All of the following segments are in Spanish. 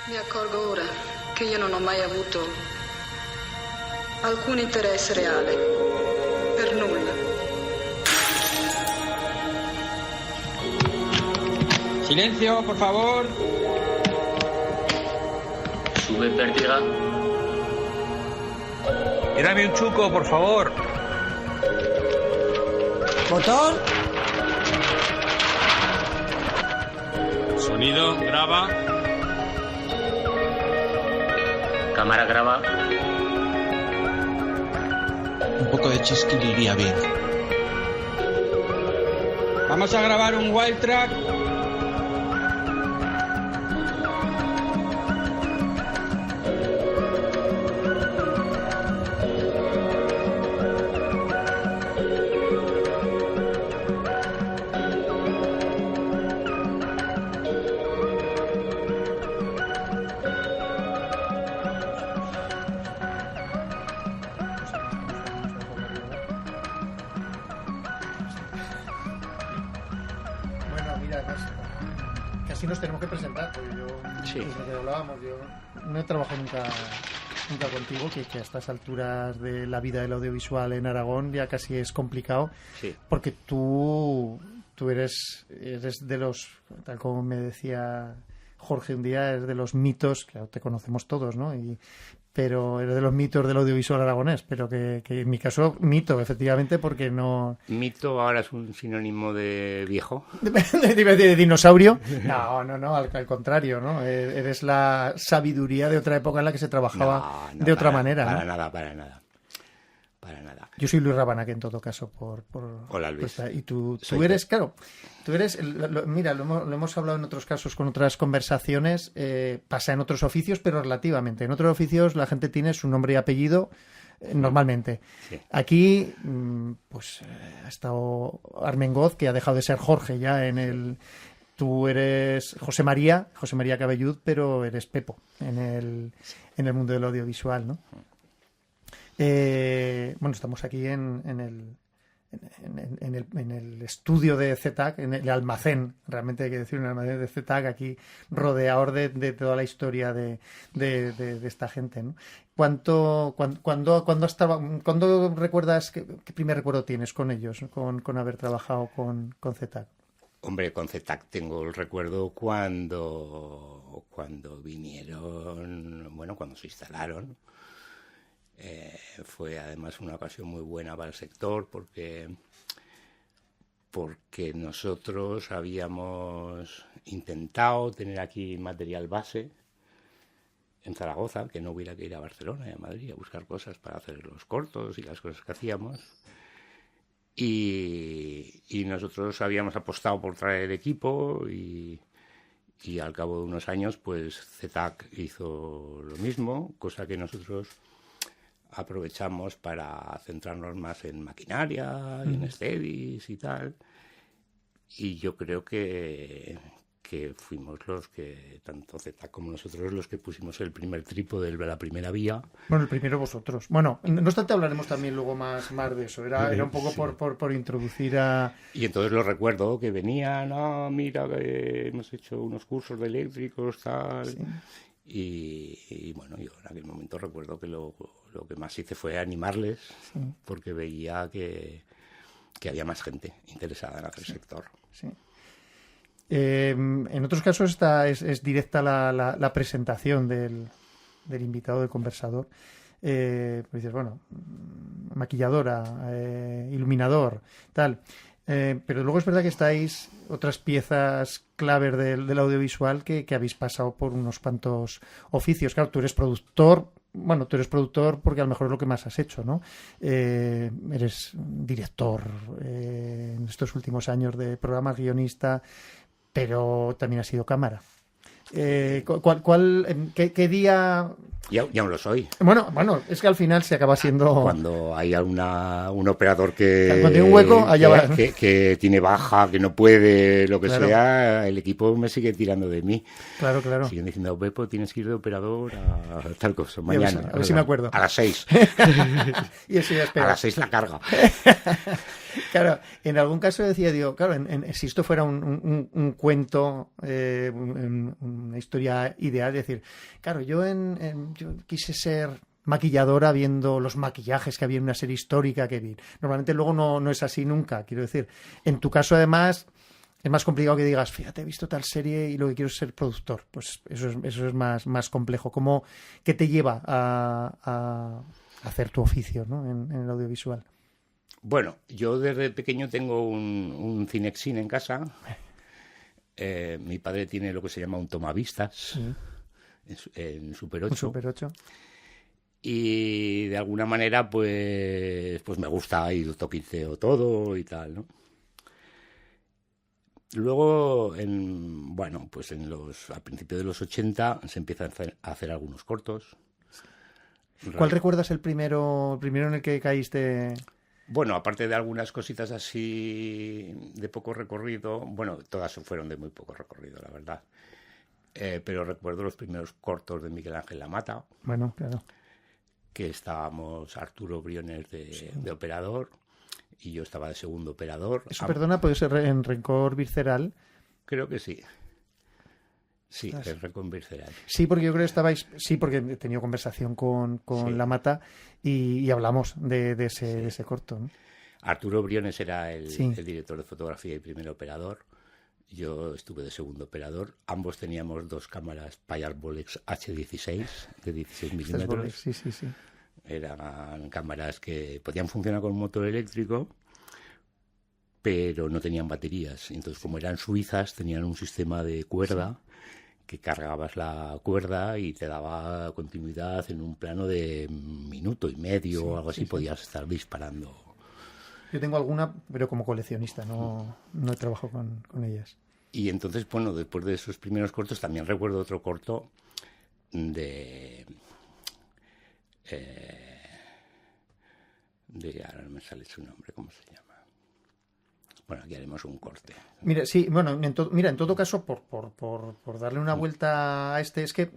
Mi accorgo ora che io non ho mai avuto alcun interesse reale per nulla. Silencio, por favor. Sube pértiga. Y dame un chuco, por favor. ¿Motor? Sonido, graba. Cámara, graba. Un poco de chisquill iría bien. Vamos a grabar un wild track. Casi nos tenemos que presentar, porque yo, Sí. desde que hablábamos, yo no he trabajado nunca contigo, que a estas alturas de la vida del audiovisual en Aragón ya casi es complicado, Sí. porque tú eres de los, tal como me decía Jorge un día, es de los mitos, claro, te conocemos todos, ¿no? Pero eres de los mitos del audiovisual aragonés, pero que en mi caso mito, efectivamente, porque no... Mito ahora es un sinónimo de viejo. ¿De dinosaurio? No, al contrario, ¿no? Eres la sabiduría de otra época en la que se trabajaba de otra manera. Para ¿no? nada. Yo soy Luis Rabanaque, en todo caso. Hola, Luis. Y tú eres, claro, mira, lo hemos hablado en otros casos con otras conversaciones, pasa en otros oficios, pero relativamente. En otros oficios la gente tiene su nombre y apellido normalmente. Sí. Aquí, ha estado Armengoz, que ha dejado de ser Jorge ya en el... Tú eres José María Cabellud, pero eres Pepo en el mundo del audiovisual, ¿no? Estamos aquí en el estudio de ZTAC, en el almacén, realmente hay que decir, un almacén de ZTAC, aquí rodeador de toda la historia de esta gente, ¿no? ¿Cuándo recuerdas, qué primer recuerdo tienes con ellos, con haber trabajado con ZTAC? Hombre, con ZTAC tengo el recuerdo cuando vinieron, cuando se instalaron. Fue además una ocasión muy buena para el sector porque nosotros habíamos intentado tener aquí material base en Zaragoza, que no hubiera que ir a Barcelona y a Madrid a buscar cosas para hacer los cortos y las cosas que hacíamos. Y nosotros habíamos apostado por traer equipo y al cabo de unos años pues ZTAC hizo lo mismo, cosa que nosotros aprovechamos para centrarnos más en maquinaria, en steadies y tal. Y yo creo que fuimos los que, tanto ZTAC como nosotros, los que pusimos el primer trípode de la primera vía. Bueno, el primero vosotros. Bueno, no obstante hablaremos también luego más de eso. Era un poco sí. por introducir a... Y entonces lo recuerdo que venían, mira, que hemos hecho unos cursos de eléctricos, tal... Sí. Y yo en aquel momento recuerdo que lo que más hice fue animarles, sí. Porque veía que había más gente interesada en hacer sector. Sí. En otros casos es directa la presentación del invitado, del conversador. Pues dices, maquilladora, iluminador, tal. Pero luego es verdad que estáis otras piezas claves del audiovisual que habéis pasado por unos cuantos oficios. Claro, tú eres productor porque a lo mejor es lo que más has hecho, ¿no? Eres director en estos últimos años de programas, guionista, pero también has sido cámara. ¿Qué día...? Ya no lo soy. Bueno, es que al final se acaba siendo... Cuando hay un operador que... Cuando tiene un hueco, allá va. Que tiene baja, que no puede, lo que sea, el equipo me sigue tirando de mí. Claro. Siguen diciendo, Pepo, tienes que ir de operador a tal cosa, mañana. A ver si me acuerdo. A las 6. Y eso ya espera. A las 6 la carga. Claro, en algún caso decía, digo, claro, si esto fuera un cuento, una historia ideal, es decir, claro, yo quise ser maquilladora viendo los maquillajes que había en una serie histórica que vi. Normalmente luego no es así nunca, quiero decir. En tu caso, además, es más complicado que digas, fíjate, he visto tal serie y lo que quiero es ser productor. Pues eso es más complejo. ¿Qué te lleva a hacer tu oficio, ¿no? en el audiovisual? Bueno, yo desde pequeño tengo un Cinexin en casa. Mi padre tiene lo que se llama un tomavistas en Super 8. Un Super 8. Y de alguna manera, pues me gusta y lo toquiteo todo y tal, ¿no? Luego, a principios de los 80 se empiezan a hacer algunos cortos. ¿Cuál recuerdas el primero en el que caíste? Bueno, aparte de algunas cositas así de poco recorrido, bueno, todas fueron de muy poco recorrido, la verdad. Pero recuerdo los primeros cortos de Miguel Ángel Lamata. Bueno, claro. Que estábamos Arturo Briones de operador y yo estaba de segundo operador. Eso, perdona, puede ser en Rencor Visceral. Creo que sí. Sí, en Rencor Visceral. Sí, porque yo creo que estabais... Sí, porque he tenido conversación con Lamata y hablamos de ese corto, ¿no? Arturo Briones era el director de fotografía y primer operador. Yo estuve de segundo operador. Ambos teníamos 2 cámaras Payar Bolex H16 de 16 milímetros. Sí. Eran cámaras que podían funcionar con un motor eléctrico, pero no tenían baterías. Entonces, como eran suizas, tenían un sistema de cuerda que cargabas la cuerda y te daba continuidad en un plano de 1 minuto y medio o algo así. Podías estar disparando. Yo tengo alguna, pero como coleccionista, no he trabajado con ellas. Y entonces, bueno, después de esos primeros cortos, también recuerdo otro corto ahora no me sale su nombre, ¿cómo se llama? Bueno, aquí haremos un corte. Mira, sí, bueno, en todo caso, por darle una vuelta a es que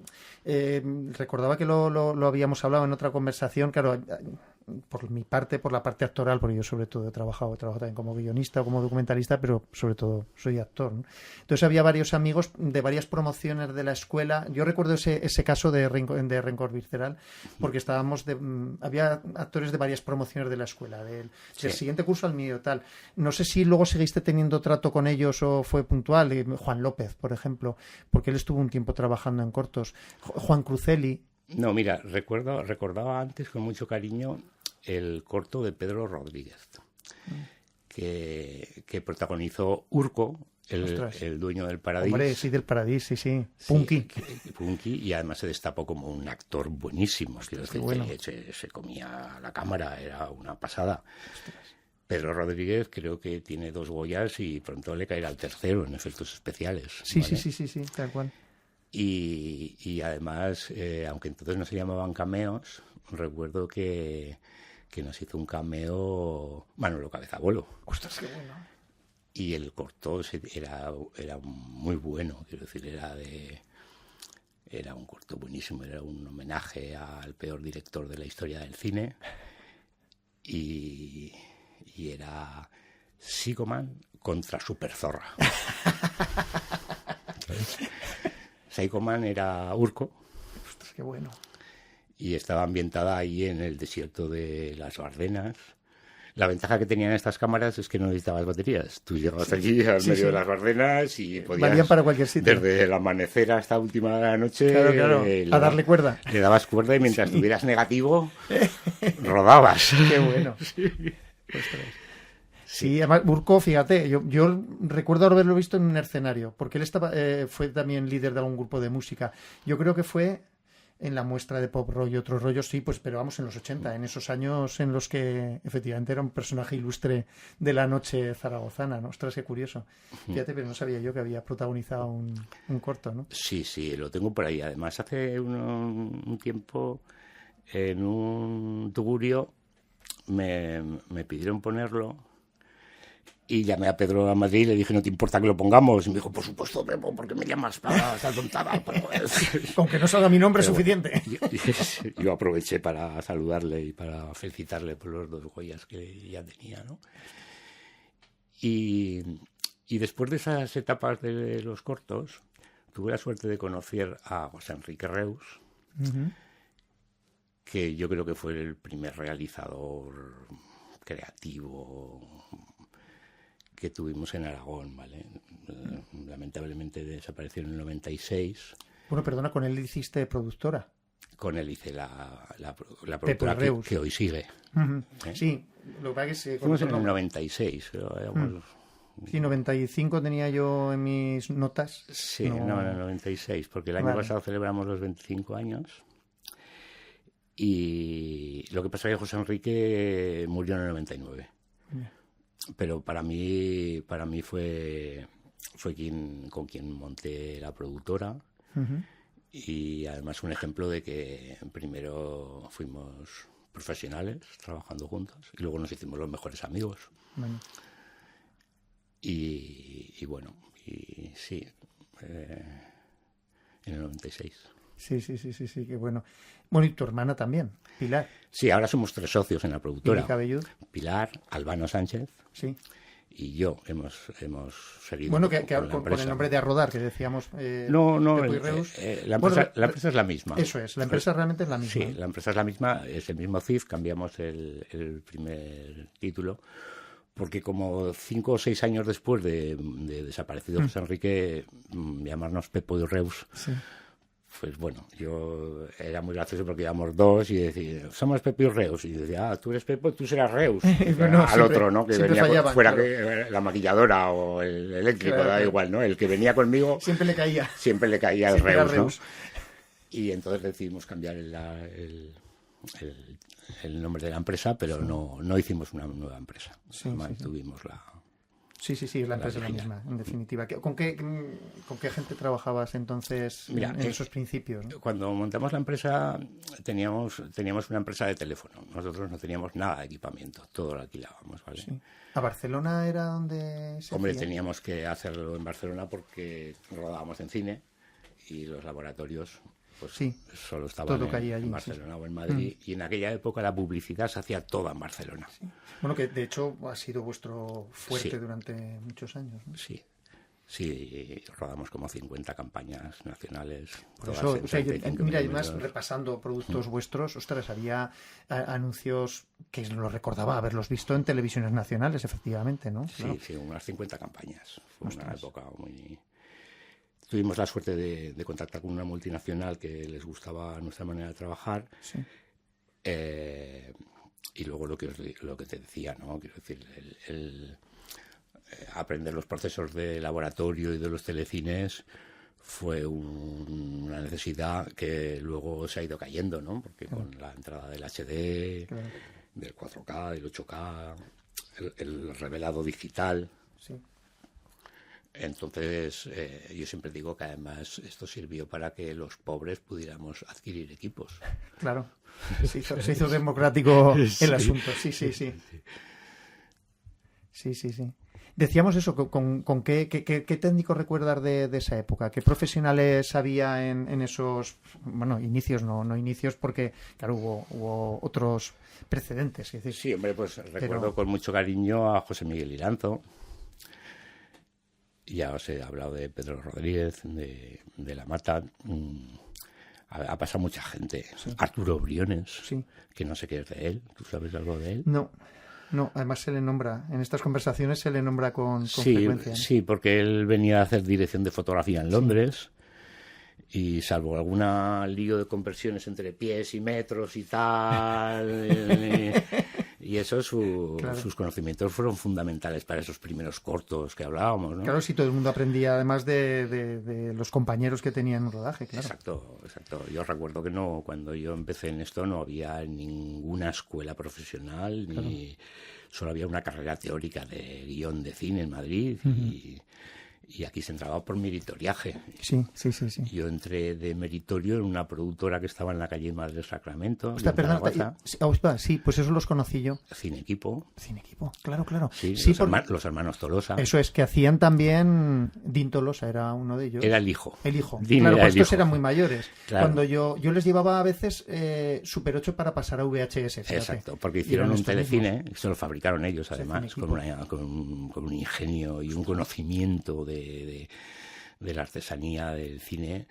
recordaba que lo habíamos hablado en otra conversación, claro, por mi parte, por la parte actoral, porque yo sobre todo he trabajado también como guionista o como documentalista, pero sobre todo soy actor, ¿no? Entonces había varios amigos de varias promociones de la escuela. Yo recuerdo ese caso de Rencor Visceral, porque había actores de varias promociones de la escuela, del siguiente curso al mío, tal. No sé si luego seguiste teniendo trato con ellos o fue puntual. Juan López, por ejemplo, porque él estuvo un tiempo trabajando en cortos. Juan Cruceli. No, mira, recordaba antes con mucho cariño el corto de Pedro Rodríguez, que protagonizó Urco, el dueño del Paradís. Hombre, sí, del Paradís, sí. Punky. Punky, y además se destapó como un actor buenísimo. Bueno. Se comía la cámara, era una pasada. Ostras. Pedro Rodríguez creo que tiene 2 Goyas y pronto le caerá el tercero en efectos especiales. Sí, ¿vale? sí, tal cual. Y además, aunque entonces no se llamaban cameos, recuerdo que nos hizo un cameo Manolo Cabezabolo. ¡Ostras, qué bueno! Y el corto era muy bueno, quiero decir, era un corto buenísimo, era un homenaje al peor director de la historia del cine y era Psycho Man contra Super Zorra. Psycho Man era Urco. ¡Ostras, qué bueno! Y estaba ambientada ahí en el desierto de las Ardenas. La ventaja que tenían estas cámaras es que no necesitabas baterías. Tú llegabas allí al medio de las Ardenas y podías... Valían para cualquier sitio. Desde el amanecer hasta última noche... Claro, a darle cuerda. Le dabas cuerda y mientras tuvieras negativo, rodabas. ¡Qué bueno! Sí, además, Urco, fíjate, yo recuerdo haberlo visto en un escenario, porque él fue también líder de algún grupo de música. Yo creo que fue en la muestra de Pop Rock y otros rollos, sí, pues, pero vamos, en los 80, en esos años en los que efectivamente era un personaje ilustre de la noche zaragozana, ¿no? Ostras, qué curioso. Fíjate, pero no sabía yo que había protagonizado un corto, ¿no? Sí, lo tengo por ahí. Además, hace un tiempo, en un tugurio, me pidieron ponerlo. Y llamé a Pedro a Madrid y le dije, ¿no te importa que lo pongamos? Y me dijo, por supuesto, Pepo, ¿por qué me llamas para esta tontada? Con que no salga mi nombre es suficiente. Yo aproveché para saludarle y para felicitarle por los 2 Goyas que ya tenía, ¿no? Y después de esas etapas de los cortos, tuve la suerte de conocer a José Enrique Reus, que yo creo que fue el primer realizador creativo que tuvimos en Aragón, ¿vale? Lamentablemente desapareció en el 96. Bueno, perdona, con él hiciste productora. Con él hice la productora que hoy sigue. Sí, lo que pasa es que... Fuimos en el 96, pero éramos... Sí, 95 tenía yo en mis notas. Sí, no en el 96, porque el año pasado celebramos los 25 años. Y lo que pasa es que José Enrique murió en el 99. Pero para mí fue con quien monté la productora. Y además un ejemplo de que primero fuimos profesionales trabajando juntos y luego nos hicimos los mejores amigos. Bueno. Y bueno, y sí, en el 96. Sí, qué bueno. Bueno, y tu hermana también, Pilar. Sí, ahora somos 3 socios en la productora. Pilar, Albano Sánchez. Sí. Y yo hemos seguido. Bueno, con el nombre de A Rodar, que decíamos. No, la empresa es la misma. Eso es, la empresa realmente es la misma. Sí, la empresa es la misma, es el mismo CIF, cambiamos el primer título, porque como 5 o 6 años después de desaparecido José Enrique, llamarnos Pepo y Reus. Sí. Pues bueno, yo era muy gracioso porque íbamos 2 y decía, somos Pepo y Reus. Y decía, tú eres Pepo, tú serás Reus. Bueno, al otro, ¿no? Que venía fuera, claro. Que la maquilladora o el eléctrico, claro, da igual, ¿no? El que venía conmigo... Siempre le caía el Reus, ¿no? Y entonces decidimos cambiar el nombre de la empresa, pero no hicimos una nueva empresa. Mantuvimos la... Sí, la empresa es la misma, en definitiva. ¿Con qué gente trabajabas entonces? Mira, en esos principios, ¿no? Cuando montamos la empresa teníamos una empresa de teléfono. Nosotros no teníamos nada de equipamiento, todo lo alquilábamos, ¿vale? Sí. ¿A Barcelona era donde se Hombre, hacía? Teníamos que hacerlo en Barcelona porque rodábamos en cine y los laboratorios... Pues solo estaban allí, en Barcelona o en Madrid, y en aquella época la publicidad se hacía toda en Barcelona. Sí. Bueno, que de hecho ha sido vuestro fuerte durante muchos años, ¿no? Sí, rodamos como 50 campañas nacionales. Por eso, mira, además repasando productos vuestros, ostras, había anuncios que lo recordaba haberlos visto en televisiones nacionales, efectivamente, ¿no? Sí, unas 50 campañas. Fue una época muy... Tuvimos la suerte de contactar con una multinacional que les gustaba nuestra manera de trabajar. Sí. Y luego lo que te decía, ¿no? Quiero decir, el aprender los procesos de laboratorio y de los telecines fue una necesidad que luego se ha ido cayendo, ¿no? Porque con la entrada del HD, del 4K, del 8K, el revelado digital... Sí. Entonces, yo siempre digo que además esto sirvió para que los pobres pudiéramos adquirir equipos. Claro, se hizo democrático el asunto, sí. Decíamos eso, ¿con qué técnico recuerdas de esa época? ¿Qué profesionales había en esos, bueno, inicios, no inicios, porque claro, hubo otros precedentes? Es decir, sí, hombre, pues recuerdo con mucho cariño a José Miguel Iranzo. Ya os he hablado de Pedro Rodríguez, de La Mata. Ha pasado mucha gente. Sí. Arturo Briones, que no sé qué es de él. ¿Tú sabes algo de él? No, además se le nombra, en estas conversaciones se le nombra con frecuencia, ¿no? Sí, porque él venía a hacer dirección de fotografía en Londres. Y salvo alguna lío de conversiones entre pies y metros y tal... Y eso, sus conocimientos fueron fundamentales para esos primeros cortos que hablábamos, ¿no? Claro, sí, todo el mundo aprendía además de los compañeros que tenían en rodaje, claro. Exacto. Yo recuerdo que cuando yo empecé en esto no había ninguna escuela profesional, solo había una carrera teórica de guión de cine en Madrid Y aquí se entraba por meritoriaje. Sí. Yo entré de meritorio en una productora que estaba en la calle Madre del Sacramento. Hostia, perdón, sí, pues eso los conocí yo. Cinequipo. Claro. Sí, los hermanos Tolosa. Eso es, que hacían también... Dean Tolosa era uno de ellos. Era el hijo. Dean claro, pues estos eran muy mayores. Claro. Cuando yo les llevaba a veces Super 8 para pasar a VHS. Fíjate. Exacto, porque hicieron un telecine, se lo fabricaron ellos además, con un ingenio y un conocimiento de la artesanía del cine,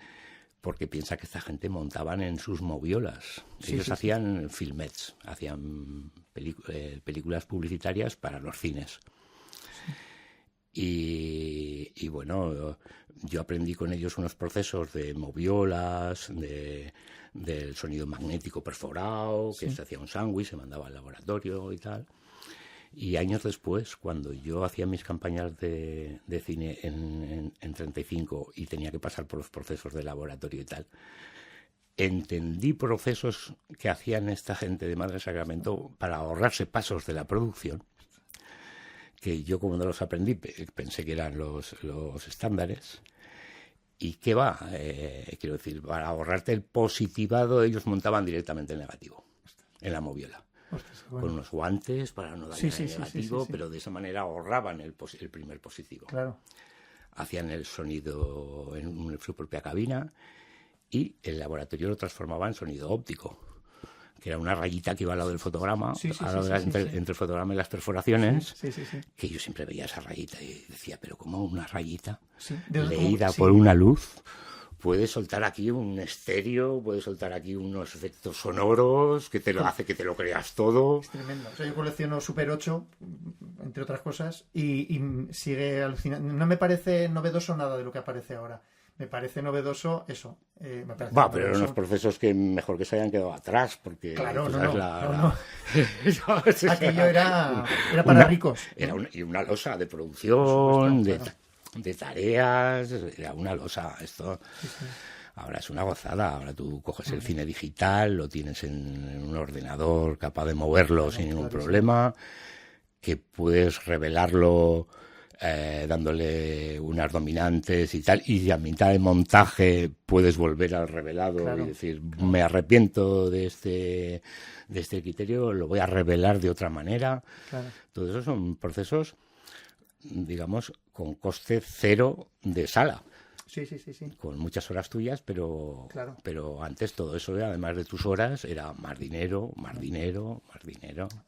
porque piensa que esta gente montaban en sus moviolas. Ellos hacían filmets, hacían películas publicitarias para los cines. Y bueno, yo aprendí con ellos unos procesos de moviolas, del sonido magnético perforado, que se hacía un sándwich, se mandaba al laboratorio y tal. Y años después, cuando yo hacía mis campañas de cine en 35 y tenía que pasar por los procesos de laboratorio y tal, entendí procesos que hacían esta gente de Madre Sacramento para ahorrarse pasos de la producción, que yo como no los aprendí pensé que eran los estándares. ¿Y qué va? Quiero decir, para ahorrarte el positivado, ellos montaban directamente el negativo en la moviola. Ostras, bueno. Con unos guantes para no dañar el negativo, pero de esa manera ahorraban el primer positivo. Claro. Hacían el sonido en su propia cabina y el laboratorio lo transformaba en sonido óptico, que era una rayita que iba al lado del fotograma, entre el fotograma y las perforaciones, que yo siempre veía esa rayita y decía, pero ¿cómo una rayita leída por una luz puede soltar aquí un estéreo, puede soltar aquí unos efectos sonoros que te lo hace que te lo creas todo? Es tremendo. O sea, yo colecciono Super 8, entre otras cosas, y sigue alucinando. No me parece novedoso nada de lo que aparece ahora. Me parece novedoso eso. Pero eran unos procesos que mejor que se hayan quedado atrás, porque... Claro, no. Aquello era para ricos. Era una losa de producción, de tareas, era una losa. Esto ahora es una gozada. Ahora tú coges el cine digital, lo tienes en un ordenador capaz de moverlo sin ningún problema, que puedes revelarlo dándole unas dominantes y tal, y a mitad de montaje puedes volver al revelado y decir, me arrepiento de este criterio, lo voy a revelar de otra manera. Todo eso son procesos, digamos, con coste cero de sala. Sí. Con muchas horas tuyas, pero antes todo eso, además de tus horas, era más dinero.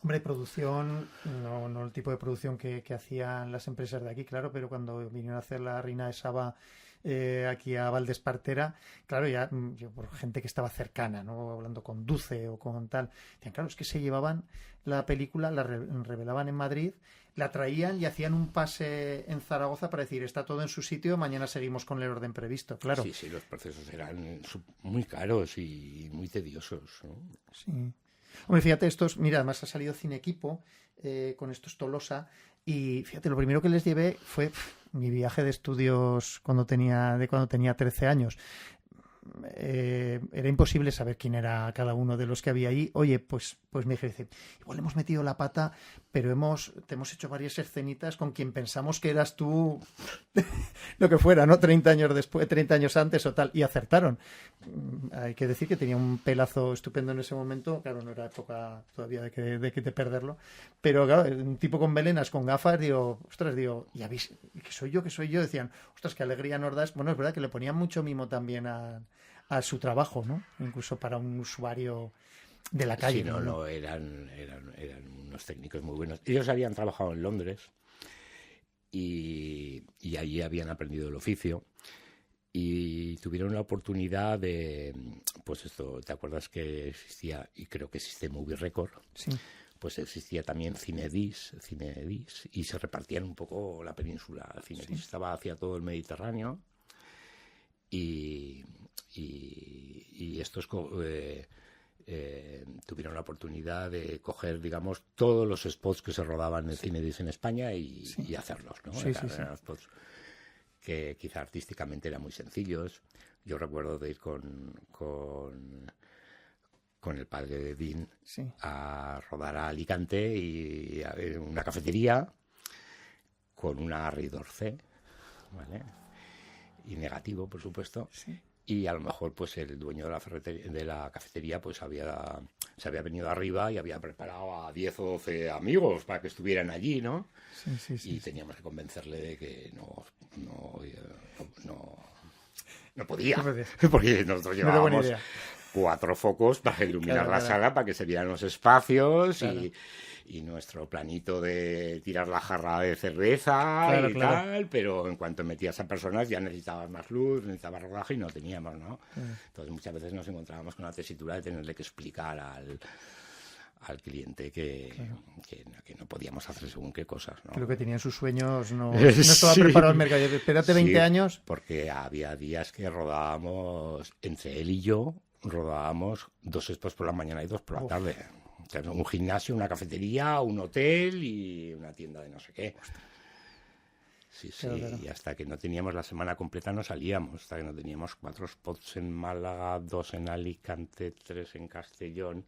Hombre, producción, no el tipo de producción que hacían las empresas de aquí, claro, pero cuando vinieron a hacer la Reina de Saba aquí a Valdespartera, claro, ya yo por gente que estaba cercana, ¿no? Hablando con Duce o con tal, decían, claro, es que se llevaban la película, la revelaban en Madrid, la traían y hacían un pase en Zaragoza para decir, está todo en su sitio, mañana seguimos con el orden previsto, claro. Sí, los procesos eran muy caros y muy tediosos, ¿no? Sí. Hombre, fíjate, mira, además ha salido Cinequipo con estos Tolosa, y fíjate, lo primero que les llevé fue mi viaje de estudios cuando tenía 13 años. Era imposible saber quién era cada uno de los que había ahí. Oye, pues me dice, igual hemos metido la pata, pero te hemos hecho varias escenitas con quien pensamos que eras tú, lo que fuera, ¿no? 30 años después, 30 años antes o tal, y acertaron. Hay que decir que tenía un pelazo estupendo en ese momento, claro, no era época todavía de perderlo, pero claro, un tipo con melenas, con gafas, ¿ya veis que soy yo? Decían, ostras, qué alegría nos das. Bueno, es verdad que le ponían mucho mimo también a su trabajo, ¿no? Incluso para un usuario de la calle. Sí, eran unos técnicos muy buenos. Ellos habían trabajado en Londres y allí habían aprendido el oficio y tuvieron la oportunidad de, pues esto, ¿te acuerdas que existía, y creo que existe Movie Record? Sí. Pues existía también Cinedis, y se repartían un poco la península. Cinedis estaba hacia todo el Mediterráneo y estos tuvieron la oportunidad de coger, digamos, todos los spots que se rodaban en Cinedis en España y hacerlos, ¿no? Eran spots que quizá artísticamente eran muy sencillos. Yo recuerdo de ir con el padre de Dean a rodar a Alicante y a ver una cafetería con una Ridor C ¿vale? Y negativo, por supuesto. Sí. Y a lo mejor pues el dueño de la cafetería pues se había venido arriba y había preparado a 10 o 12 amigos para que estuvieran allí, ¿no? Y teníamos que convencerle de que no podía, porque nosotros llevábamos 4 focos para iluminar la sala, para que se vieran los espacios y nuestro planito de tirar la jarra de cerveza tal, pero en cuanto metías a personas ya necesitabas más luz, necesitabas rodaje y no teníamos, ¿no? Entonces muchas veces nos encontrábamos con la tesitura de tenerle que explicar al cliente que no podíamos hacer según qué cosas, ¿no? Creo que tenían sus sueños, no estaba preparado el mercado. Espérate 20 años. Porque había días que rodábamos, entre él y yo, rodábamos 2 expos por la mañana y 2 por la tarde. O sea, un gimnasio, una cafetería, un hotel y una tienda de no sé qué. Sí, claro. Y hasta que no teníamos la semana completa no salíamos, hasta que no teníamos 4 spots en Málaga, 2 en Alicante, 3 en Castellón.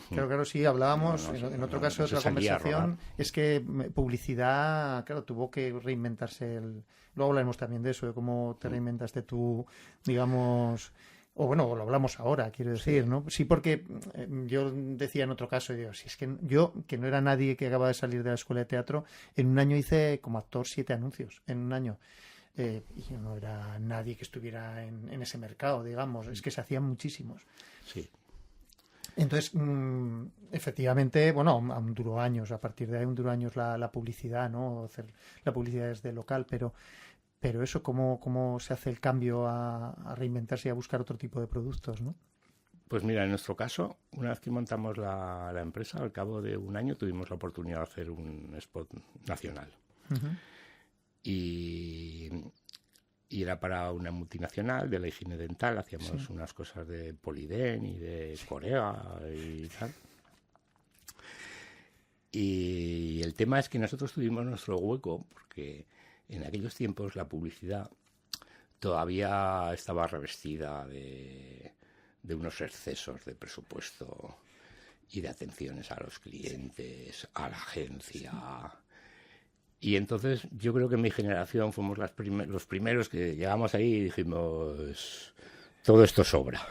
Claro, sí, hablábamos en otro caso de otra conversación, es que publicidad, claro, tuvo que reinventarse. Luego hablaremos también de eso, de cómo te reinventaste tú, digamos, o bueno, lo hablamos ahora, quiero decir, ¿no? Sí, porque yo decía en otro caso, digo, si es que yo, que no era nadie que acababa de salir de la escuela de teatro, en un año hice como actor 7 anuncios, en un año. Y yo no era nadie que estuviera en ese mercado, digamos, es que se hacían muchísimos. Sí. Entonces, efectivamente, bueno, aún duró años, a partir de ahí duró años la publicidad, ¿no? Hacer la publicidad desde local, pero eso, ¿cómo se hace el cambio a reinventarse y a buscar otro tipo de productos, ¿no? Pues mira, en nuestro caso, una vez que montamos la empresa, al cabo de un año tuvimos la oportunidad de hacer un spot nacional. Uh-huh. Y era para una multinacional de la higiene dental, hacíamos unas cosas de Polident y de Corea y tal. Y el tema es que nosotros tuvimos nuestro hueco, porque en aquellos tiempos la publicidad todavía estaba revestida de unos excesos de presupuesto y de atenciones a los clientes, a la agencia. Y entonces yo creo que en mi generación fuimos los primeros que llegamos ahí y dijimos, todo esto sobra.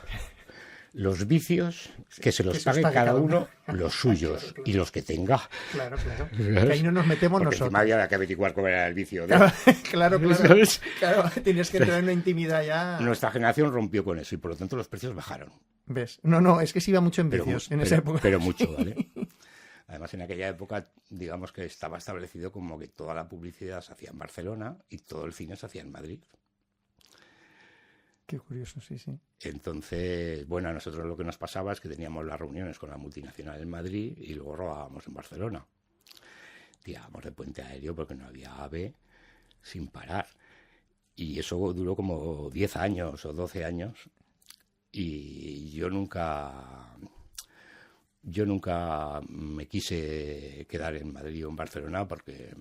Los vicios, que se los pague cada uno los suyos, claro. Y los que tenga. Claro. Que ahí no nos metemos porque nosotros. Encima había que averiguar cómo era el vicio. ¿No? Claro. Tienes que entrar en una intimidad ya. Nuestra generación rompió con eso y por lo tanto los precios bajaron. ¿Ves? No, es que se iba mucho en vicios en esa época. Pero mucho, ¿vale? Además, en aquella época, digamos que estaba establecido como que toda la publicidad se hacía en Barcelona y todo el cine se hacía en Madrid. Qué curioso, sí. Entonces, bueno, a nosotros lo que nos pasaba es que teníamos las reuniones con la multinacional en Madrid y luego rodábamos en Barcelona. Tirábamos de puente aéreo porque no había AVE sin parar. Y eso duró como 10 años o 12 años. Y yo nunca me quise quedar en Madrid o en Barcelona porque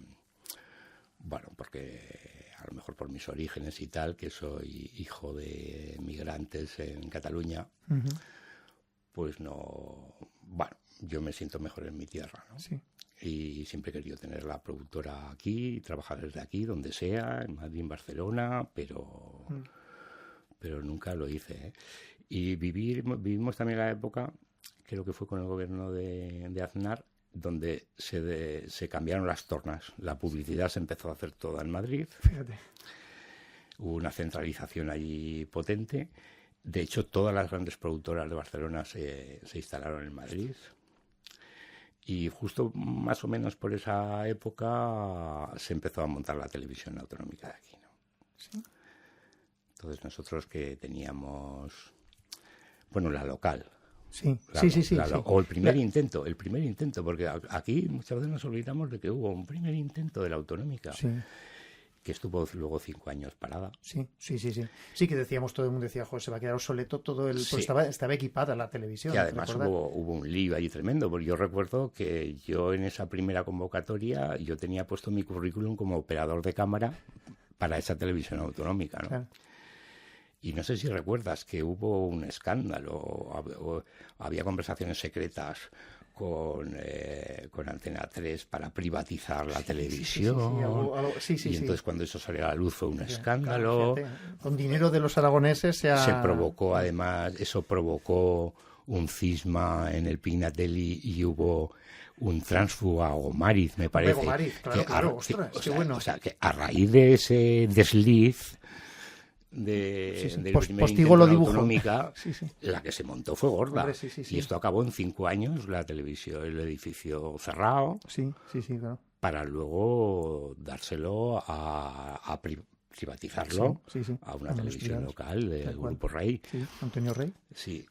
a lo mejor por mis orígenes y tal, que soy hijo de migrantes en Cataluña, uh-huh. Pues yo me siento mejor en mi tierra, ¿no? Sí. Y siempre he querido tener la productora aquí y trabajar desde aquí, donde sea, en Madrid, en Barcelona, pero nunca lo hice, ¿eh? Y vivimos también la época, creo que fue con el gobierno de Aznar, donde se cambiaron las tornas. La publicidad se empezó a hacer toda en Madrid. Fíjate. Hubo una centralización allí potente. De hecho, todas las grandes productoras de Barcelona se instalaron en Madrid. Y justo más o menos por esa época se empezó a montar la televisión autonómica de aquí, ¿no? Sí. Entonces nosotros que teníamos, la local. Sí. O el primer intento, porque aquí muchas veces nos olvidamos de que hubo un primer intento de la autonómica, que estuvo luego 5 años parada. Sí, que decíamos, todo el mundo decía, joder, se va a quedar obsoleto todo el... Pues estaba equipada la televisión. Y además hubo un lío ahí tremendo, porque yo recuerdo que yo en esa primera convocatoria, yo tenía puesto mi currículum como operador de cámara para esa televisión autonómica, ¿no? Claro. Y no sé si recuerdas que hubo un escándalo, o había conversaciones secretas con Antena 3 para privatizar la televisión. Sí, y entonces cuando eso salió a la luz fue un escándalo. Claro, con dinero de los aragoneses se provocó, además, eso provocó un cisma en el Pignatelli y hubo un tránsfuga, Gomariz, me parece. Gomariz, claro, ostras, qué bueno. O sea, que a raíz de ese desliz del primer intento de autonómica, la que se montó fue gorda. Hombre, y esto acabó en 5 años, la televisión, el edificio cerrado, claro. para luego dárselo a privatizarlo a una televisión local del Grupo Rey. Sí, Antonio Rey. Sí.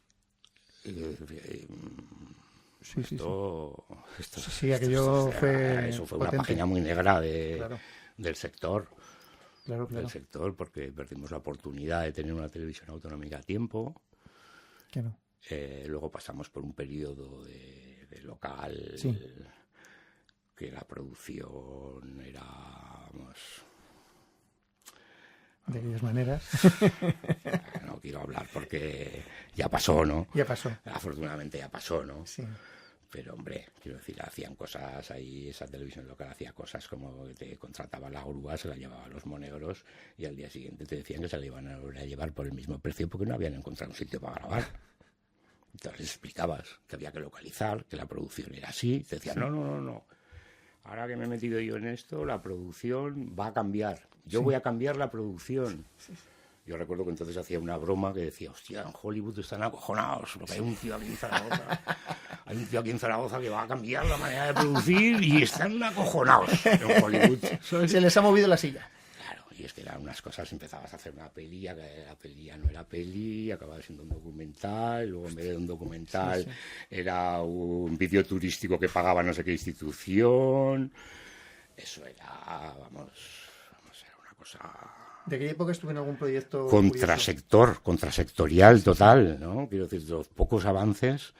Aquello fue... Eso fue potente. una página muy negra del sector. Claro. Del sector, porque perdimos la oportunidad de tener una televisión autonómica a tiempo. Que no. Luego pasamos por un periodo de local, que la producción era, de aquellas maneras. No quiero hablar porque ya pasó, ¿no? Ya pasó. Afortunadamente ya pasó, ¿no? Sí. Pero, hombre, quiero decir, hacían cosas ahí, esa televisión local hacía cosas como que te contrataba la grúa, se la llevaba a los monegros y al día siguiente te decían que se la iban a volver a llevar por el mismo precio porque no habían encontrado un sitio para grabar. Entonces les explicabas que había que localizar, que la producción era así, te decían, no. Ahora que me he metido yo en esto, la producción va a cambiar. Yo voy a cambiar la producción. Yo recuerdo que entonces hacía una broma que decía, hostia, en Hollywood están acojonados, porque hay un tío aquí en Zaragoza. Hay un tío aquí en Zaragoza que va a cambiar la manera de producir y están acojonados en Hollywood. Se les ha movido la silla. Claro, y es que eran unas cosas, empezabas a hacer una peli, la peli ya no era peli, acababa siendo un documental, luego en vez de un documental era un vídeo turístico que pagaba no sé qué institución. Eso era, era una cosa... ¿De qué época estuve en algún proyecto contrasectorial total, ¿no? Quiero decir, los pocos avances...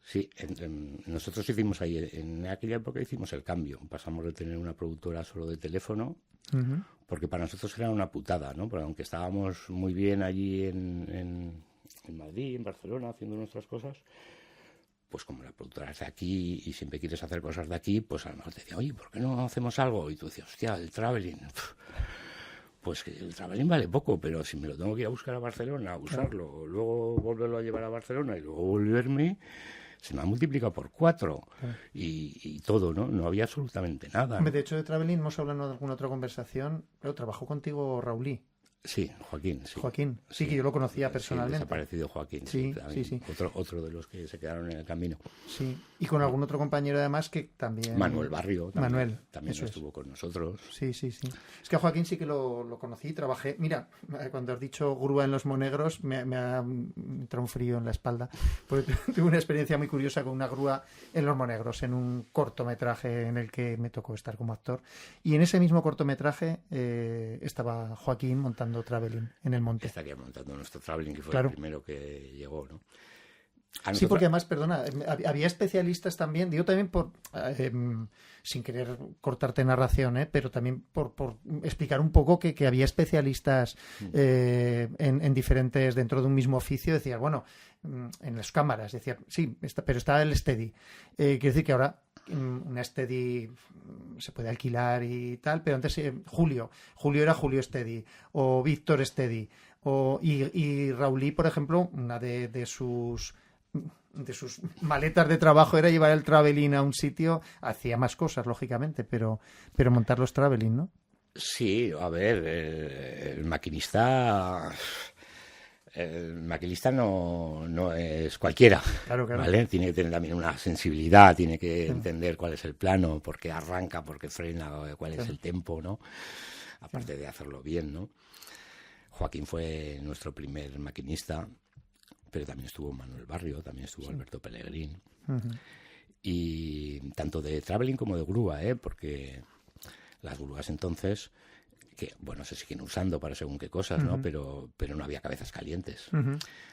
Sí, nosotros hicimos ahí, en aquella época hicimos el cambio. Pasamos de tener una productora solo de teléfono, porque para nosotros era una putada, ¿no? Porque aunque estábamos muy bien allí en Madrid, en Barcelona, haciendo nuestras cosas, pues como la productora es de aquí y siempre quieres hacer cosas de aquí, pues a lo mejor te decía, oye, ¿por qué no hacemos algo? Y tú decías, hostia, el traveling. Pues que el traveling vale poco, pero si me lo tengo que ir a buscar a Barcelona, a usarlo, luego volverlo a llevar a Barcelona y luego volverme, se me ha multiplicado por 4. Y todo, ¿no? No había absolutamente nada. De hecho, de traveling hemos hablado en alguna otra conversación, pero trabajó contigo Raulí. Sí, Joaquín. Sí, que yo lo conocía personalmente. Sí, desaparecido Joaquín. Sí. Otro de los que se quedaron en el camino. Sí, y con algún otro compañero además que también... Manuel Barrio. También estuvo con nosotros. Sí. Es que a Joaquín sí que lo conocí, trabajé... Mira, cuando has dicho grúa en los monegros, me ha entrado un frío en la espalda. Porque tuve una experiencia muy curiosa con una grúa en los monegros, en un cortometraje en el que me tocó estar como actor. Y en ese mismo cortometraje estaba Joaquín montando traveling en el monte. Estaría montando nuestro traveling, que fue el primero que llegó, ¿no? Sí, porque además, perdona, había especialistas también, digo también por, sin querer cortarte narración, pero también por explicar un poco que había especialistas en diferentes, dentro de un mismo oficio, decía, bueno, en las cámaras, decía, sí, pero está el steady. Quiere decir que ahora una steady se puede alquilar y tal, pero antes Julio era Julio Steady o Víctor Steady y Raulí, por ejemplo, una de sus maletas de trabajo era llevar el traveling a un sitio. Hacía más cosas, lógicamente, pero montar los traveling, ¿no? Sí, a ver, el maquinista no es cualquiera, claro. ¿vale? Tiene que tener también una sensibilidad, tiene que entender cuál es el plano, por qué arranca, por qué frena, cuál es el tempo, ¿no? Aparte de hacerlo bien, ¿no? Joaquín fue nuestro primer maquinista, pero también estuvo Manuel Barrio, también estuvo Alberto Pellegrín. Y tanto de traveling como de grúa, porque las grúas entonces, que bueno, se siguen usando para según qué cosas, ¿no? Pero no había cabezas calientes.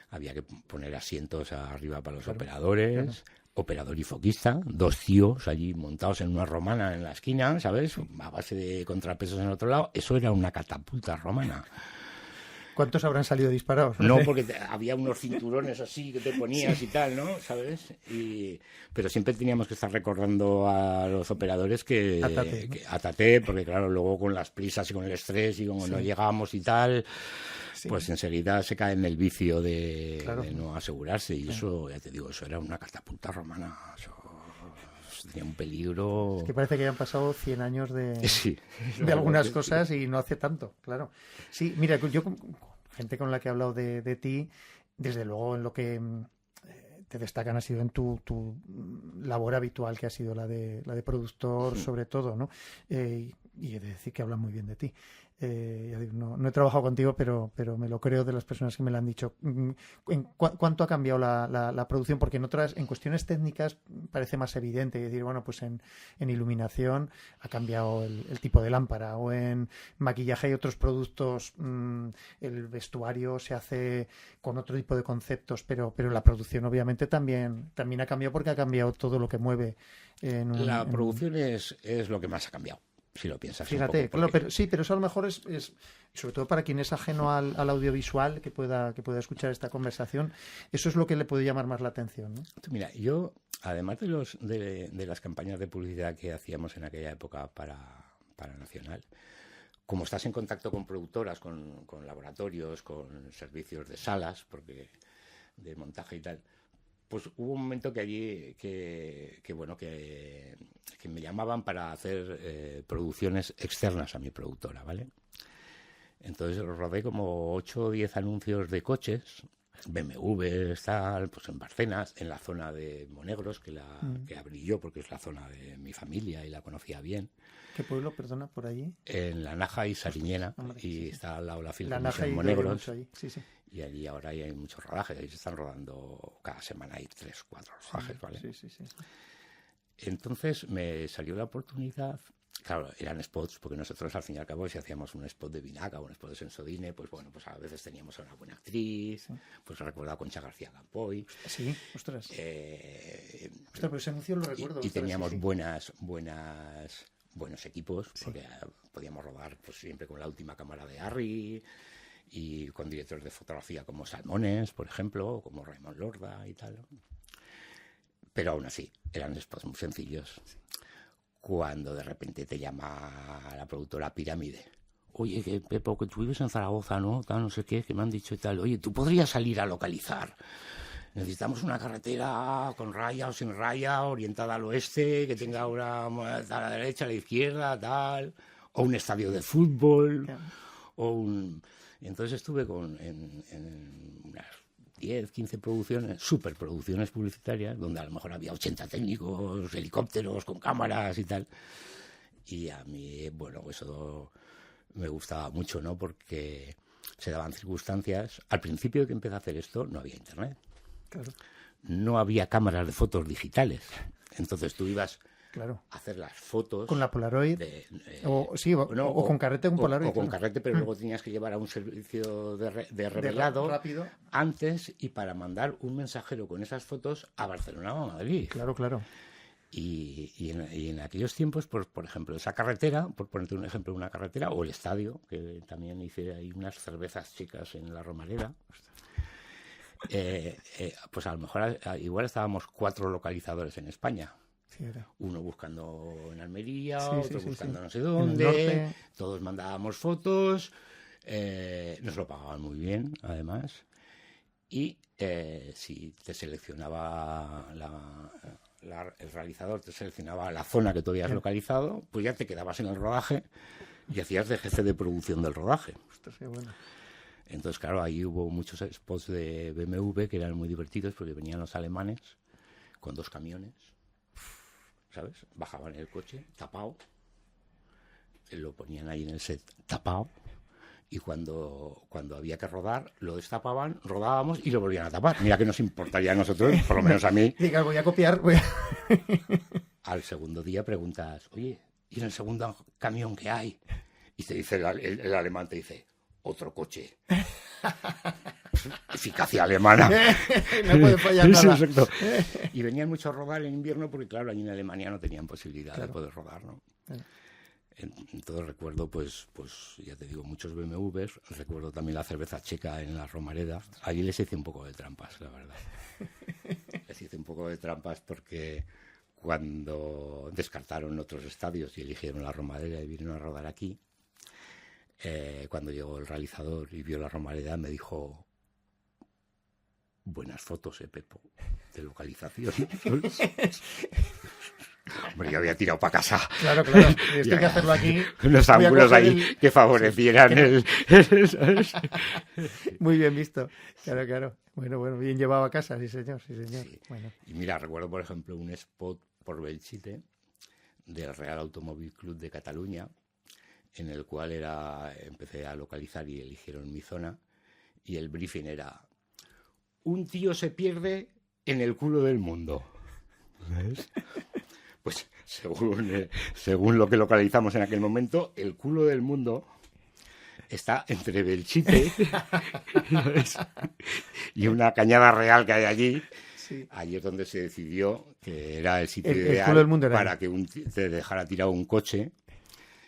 Había que poner asientos arriba para los operadores, operador y foquista, 2 tíos allí montados en una romana en la esquina, ¿sabes? A base de contrapesos en el otro lado. Eso era una catapulta romana. ¿Cuántos habrán salido disparados? No, porque había unos cinturones así que te ponías y tal, ¿no? ¿Sabes? Pero siempre teníamos que estar recordando a los operadores que atate, porque claro, luego con las prisas y con el estrés y como no llegamos y tal, pues enseguida se cae en el vicio de no asegurarse. Y eso, ya te digo, eso era una catapulta romana. Eso tenía un peligro. Es que parece que ya han pasado 100 años de algunas cosas y no hace tanto, claro. Sí, mira, yo con gente con la que he hablado de ti, desde luego en lo que te destacan ha sido en tu labor habitual, que ha sido la de productor, sobre todo, ¿no? Y he de decir que hablan muy bien de ti. Ya digo, no he trabajado contigo, pero me lo creo de las personas que me lo han dicho. ¿Cuánto ha cambiado la producción? Porque en cuestiones técnicas parece más evidente. Es decir, bueno, pues en iluminación ha cambiado el tipo de lámpara, o en maquillaje hay otros productos, el vestuario se hace con otro tipo de conceptos, pero la producción obviamente también ha cambiado, porque ha cambiado todo lo que mueve. La producción es lo que más ha cambiado, si lo piensas. Fíjate, un poco, porque... pero eso a lo mejor es sobre todo para quien es ajeno al audiovisual, que pueda escuchar esta conversación, eso es lo que le puede llamar más la atención, ¿no? Mira, yo, además de las campañas de publicidad que hacíamos en aquella época para Nacional, como estás en contacto con productoras, con laboratorios, con servicios de salas, de montaje y tal, pues hubo un momento que allí que me llamaban para hacer producciones externas a mi productora, ¿vale? Entonces rodé como 8 o 10 anuncios de coches, BMW, tal, pues en Barcenas, en la zona de Monegros, que abrí yo porque es la zona de mi familia y la conocía bien. ¿Qué pueblo, perdona, por allí? En La Naja y Sariñena, está al lado de la Filcomisión en Monegros. Sí. Y allí ahora hay muchos rodajes, ahí se están rodando cada semana, hay 3 o 4 rodajes, ¿vale? Sí. Entonces me salió la oportunidad, claro, eran spots, porque nosotros al fin y al cabo, si hacíamos un spot de Vinaca o un spot de Sensodine, pues bueno, pues a veces teníamos a una buena actriz, pues recuerdo a Concha García Campoy. Sí, ostras. Pero ese anuncio lo recuerdo. Y teníamos buenos equipos, porque podíamos rodar pues siempre con la última cámara de Arri, y con directores de fotografía como Salmones, por ejemplo, o como Raymond Lorda y tal. Pero aún así, eran spots muy sencillos. Cuando de repente te llama la productora Pirámide. Oye, que Pepo, que tú vives en Zaragoza, ¿no? Tal, no sé qué, que me han dicho y tal. Oye, tú podrías salir a localizar. Necesitamos una carretera con raya o sin raya, orientada al oeste, que tenga una a la derecha, a la izquierda, tal. O un estadio de fútbol, Y entonces estuve en unas 10, 15 producciones, superproducciones publicitarias, donde a lo mejor había 80 técnicos, helicópteros con cámaras y tal. Y a mí, bueno, eso me gustaba mucho, ¿no? Porque se daban circunstancias. Al principio de que empecé a hacer esto, no había internet. Claro. No había cámaras de fotos digitales. Entonces tú ibas... Claro. Hacer las fotos con la Polaroid o con carrete con Polaroid, o con carrete, pero luego tenías que llevar a un servicio de revelado rápido antes, y para mandar un mensajero con esas fotos a Barcelona o a Madrid. Claro. Y en aquellos tiempos, por ejemplo, esa carretera, por ponerte un ejemplo, una carretera, o el estadio, que también hice ahí unas cervezas chicas en la Romareda, pues a lo mejor igual estábamos 4 localizadores en España. Uno buscando en Almería, otro buscando no sé dónde, todos mandábamos fotos, nos lo pagaban muy bien, además, y si te seleccionaba el realizador, te seleccionaba la zona que tú habías localizado, pues ya te quedabas en el rodaje y hacías de jefe de producción del rodaje. Ostras, qué bueno. Entonces, claro, ahí hubo muchos spots de BMW que eran muy divertidos, porque venían los alemanes con 2 camiones, ¿sabes? Bajaban el coche tapado, lo ponían ahí en el set tapado, y cuando había que rodar, lo destapaban, rodábamos y lo volvían a tapar. Mira que nos importaría a nosotros, por lo menos a mí. Diga, voy a copiar. Al segundo día preguntas, oye, ¿y en el segundo camión qué hay? Y te dice el alemán, te dice, otro coche. Eficacia alemana. No puede fallar nada. Sí, exacto. Y venían mucho a rodar en invierno porque, claro, allí en Alemania no tenían posibilidad de poder rodar, ¿no? Entonces recuerdo, pues ya te digo, muchos BMWs. Recuerdo también la cerveza checa en la Romareda. Allí les hice un poco de trampas, la verdad. Les hice un poco de trampas porque cuando descartaron otros estadios y eligieron la Romareda y vinieron a rodar aquí, cuando llegó el realizador y vio la Romareda, me dijo: buenas fotos, Pepo, de localización. Hombre, yo había tirado para casa. Claro. Esto hay que hacerlo aquí. Unos ángulos ahí que favorecieran el... Muy bien visto. Claro. Bueno, bien llevado a casa, sí señor. Sí. Bueno. Y mira, recuerdo, por ejemplo, un spot por Belchite del Real Automóvil Club de Cataluña, en el cual empecé a localizar y eligieron mi zona, y el briefing era: un tío se pierde en el culo del mundo. ¿Ves? Pues según lo que localizamos en aquel momento, el culo del mundo está entre Belchite y una cañada real que hay allí. Sí. Allí es donde se decidió que era el sitio ideal para que te dejara tirado un coche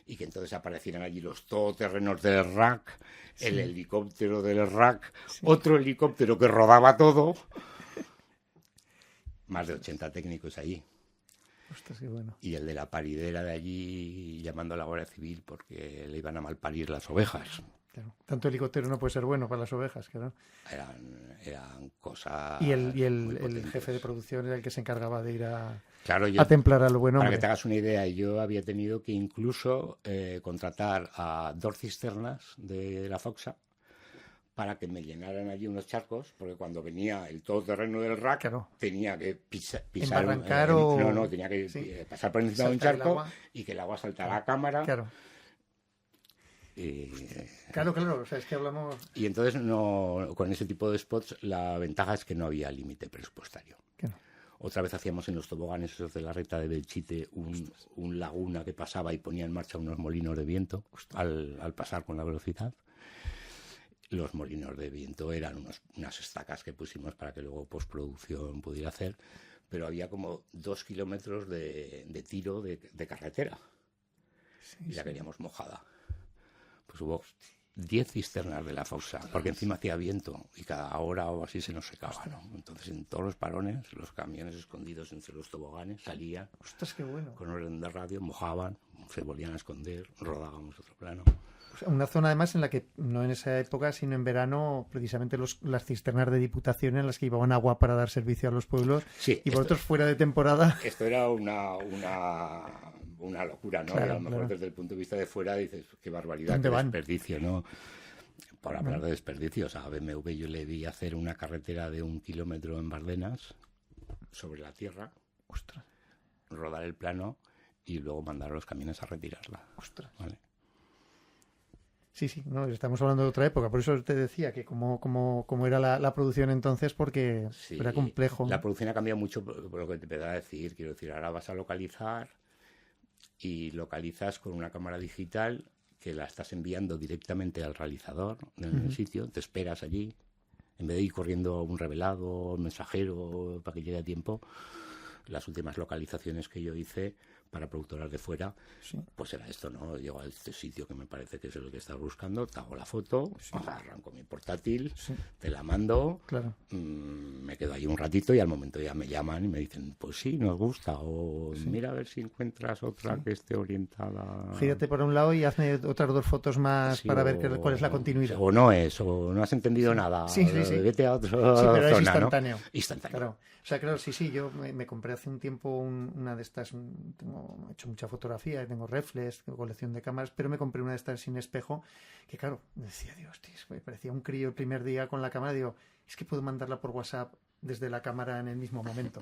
y que entonces aparecieran allí los todoterrenos del RAC, el helicóptero del RAC, otro helicóptero que rodaba todo. Más de 80 técnicos allí. Ostras, qué bueno. Y el de la paridera de allí llamando a la Guardia Civil porque le iban a malparir las ovejas. Claro. Tanto helicóptero no puede ser bueno para las ovejas, claro. Eran cosas. Y el jefe de producción era el que se encargaba de ir a yo, templar a lo bueno. Para que te hagas una idea, yo había tenido que incluso contratar a 2 cisternas de la Foxa para que me llenaran allí unos charcos, porque cuando venía el todoterreno del RAC, tenía que pisar tenía que pasar por encima de un charco y que el agua saltara a cámara. Claro. Claro, o sea, es que hablamos... Y entonces con ese tipo de spots la ventaja es que no había límite presupuestario. Claro. Otra vez hacíamos en los toboganes esos de la recta de Belchite un laguna que pasaba y ponía en marcha unos molinos de viento al pasar con la velocidad. Los molinos de viento eran unas estacas que pusimos para que luego postproducción pudiera hacer, pero había como 2 kilómetros de tiro de carretera y la queríamos mojada. Pues hubo 10 cisternas de la Foxa, porque encima hacía viento y cada hora o así se nos secaba, ¿no? Entonces en todos los parones, los camiones escondidos entre los toboganes salían. ¡Ostras, qué bueno! Con orden de radio, mojaban, se volvían a esconder, rodábamos otro plano. Una zona además en la que, no en esa época, sino en verano, precisamente las cisternas de Diputación en las que llevaban agua para dar servicio a los pueblos, y vosotros fuera de temporada... Esto era una locura, ¿no? Claro, a lo mejor desde el punto de vista de fuera dices, qué barbaridad, qué desperdicio, ¿no? Por hablar de desperdicios, a BMW yo le vi hacer una carretera de 1 kilómetro en Bardenas, sobre la tierra, rodar el plano y luego mandar a los camiones a retirarla. ¿Vale? Sí, no, estamos hablando de otra época, por eso te decía que como era la producción entonces, porque era complejo. La producción ha cambiado mucho por lo que te voy a decir. Quiero decir, ahora vas a localizar y localizas con una cámara digital que la estás enviando directamente al realizador en el sitio, te esperas allí, en vez de ir corriendo a un revelado, un mensajero para que llegue a tiempo. Las últimas localizaciones que yo hice para productoras de fuera, pues era esto, ¿no? Llego a este sitio que me parece que es lo que estás buscando, te hago la foto, arranco mi portátil, te la mando, me quedo ahí un ratito y al momento ya me llaman y me dicen, pues sí, nos gusta, o mira a ver si encuentras otra que esté orientada... Gírate por un lado y hazme otras 2 fotos más para ver cuál es la continuidad. O no has entendo nada, vete a otra pero zona, es instantáneo. ¿no? Instantáneo. Claro. O sea, claro, yo me compré hace un tiempo una de estas, he hecho mucha fotografía, tengo reflex, tengo colección de cámaras, pero me compré una de estas sin espejo, que claro, decía, Dios, me parecía un crío el primer día con la cámara, digo, es que puedo mandarla por WhatsApp desde la cámara en el mismo momento.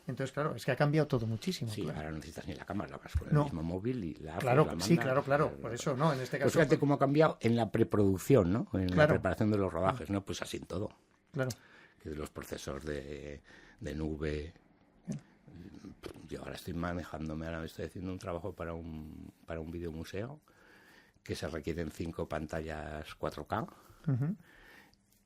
Entonces, claro, es que ha cambiado todo muchísimo. Sí, claro. ahora no necesitas ni la cámara, la vas con el mismo móvil y la haces, claro, la mandas. Sí, claro, por eso, ¿no? En este caso... Pues fíjate cómo ha cambiado en la preproducción, ¿no? En la preparación de los rodajes, ¿no? Pues así en todo. Claro. Que de los procesos de nube... Yo ahora estoy manejándome, ahora estoy haciendo un trabajo para un videomuseo que se requieren 5 pantallas 4K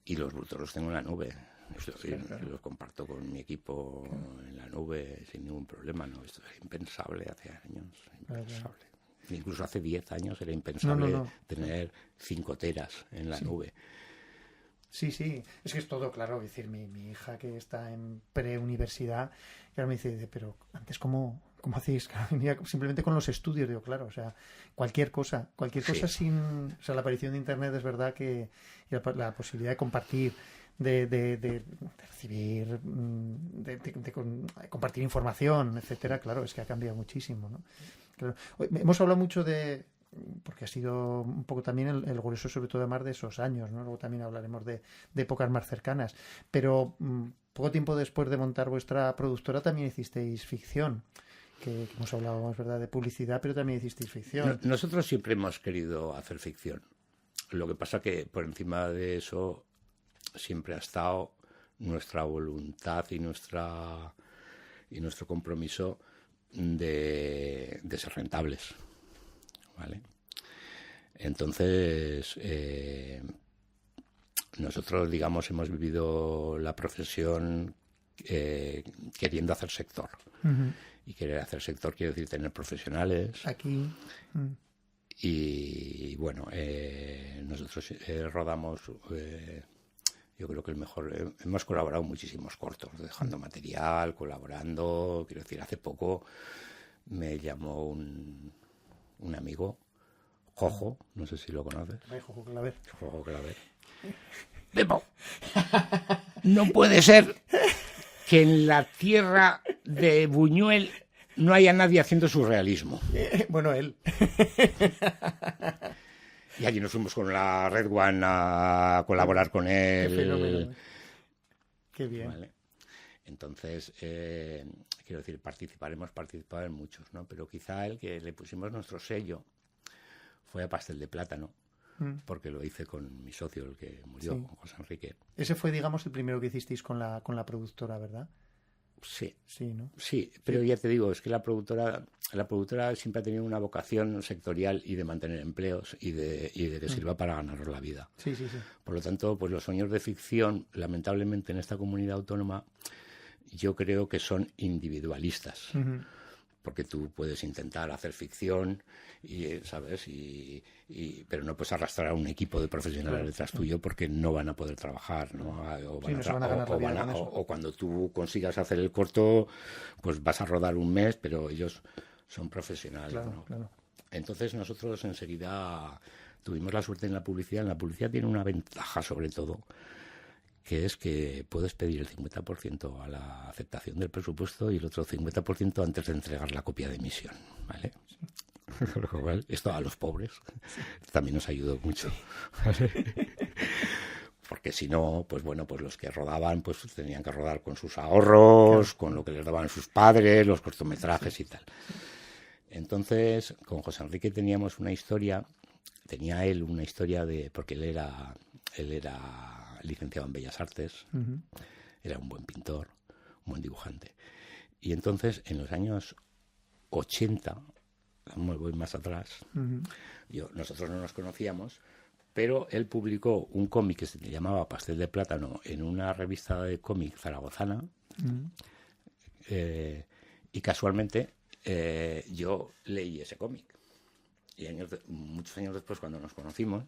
y los brutos los tengo en la nube. Es decir, los comparto con mi equipo en la nube sin ningún problema, ¿no? Esto es impensable hace años, impensable. Incluso hace 10 años era impensable No. tener 5 teras en la nube. Sí, es que es todo claro. Es decir, mi hija que está en preuniversidad, claro, me dice, pero antes ¿cómo hacéis? Claro, simplemente con los estudios, digo, claro, o sea, cualquier cosa sin... O sea, la aparición de Internet es verdad que la posibilidad de compartir, de recibir, de compartir información, etcétera, claro, es que ha cambiado muchísimo, ¿no? Claro. Hemos hablado mucho porque ha sido un poco también el grueso, sobre todo además de esos años, ¿no? Luego también hablaremos de épocas más cercanas, pero poco tiempo después de montar vuestra productora también hicisteis ficción, que hemos hablado, es verdad, de publicidad, pero también hicisteis ficción. Nosotros siempre hemos querido hacer ficción. Lo que pasa que por encima de eso siempre ha estado nuestra voluntad y nuestro compromiso de ser rentables, ¿vale? Entonces nosotros, digamos, hemos vivido la profesión queriendo hacer sector. Uh-huh. Y querer hacer sector quiere decir tener profesionales. Aquí. Y bueno, nosotros rodamos, yo creo que el mejor. Hemos colaborado en muchísimos cortos, dejando material, colaborando. Quiero decir, hace poco me llamó un amigo, Jojo, no sé si lo conoces. Jojo Claver. Jojo Claver. Pepo, no puede ser que en la tierra de Buñuel no haya nadie haciendo surrealismo. Bueno, él. Y allí nos fuimos con la Red One a colaborar con él. Qué fenómeno. Qué bien. Vale. Entonces, quiero decir, hemos participado en muchos, ¿no? Pero quizá el que le pusimos nuestro sello fue a Pastel de Plátano, porque lo hice con mi socio, el que murió, Sí. con José Enrique. Ese fue, digamos, el primero que hicisteis con la productora, ¿verdad? Sí. Sí, ¿no? Sí, pero ya te digo, es que la productora siempre ha tenido una vocación sectorial y de mantener empleos y de que sirva para ganarnos la vida. Sí. Por lo tanto, pues los sueños de ficción, lamentablemente en esta comunidad autónoma, yo creo que son individualistas. Uh-huh. Porque tú puedes intentar hacer ficción, ¿sabes? Pero no puedes arrastrar a un equipo de profesionales detrás tuyo porque no van a poder trabajar, ¿no? O cuando tú consigas hacer el corto, pues vas a rodar un mes, pero ellos son profesionales, Claro, ¿no? claro. Entonces nosotros enseguida tuvimos la suerte en la publicidad. En la publicidad tiene una ventaja sobre todo, que es que puedes pedir el 50% a la aceptación del presupuesto y el otro 50% antes de entregar la copia de emisión, ¿vale? Sí. Esto a los pobres también nos ayudó mucho, ¿vale? Porque si no, pues bueno, pues los que rodaban pues tenían que rodar con sus ahorros, con lo que les daban sus padres, los cortometrajes y tal. Entonces, con José Enrique teníamos una historia, porque él era licenciado en Bellas Artes, Uh-huh. era un buen pintor, un buen dibujante. Y entonces, en los años 80, voy más atrás, Uh-huh. nosotros no nos conocíamos, pero él publicó un cómic que se llamaba Pastel de Plátano en una revista de cómic zaragozana, Uh-huh. y casualmente yo leí ese cómic. Y muchos años después, cuando nos conocimos,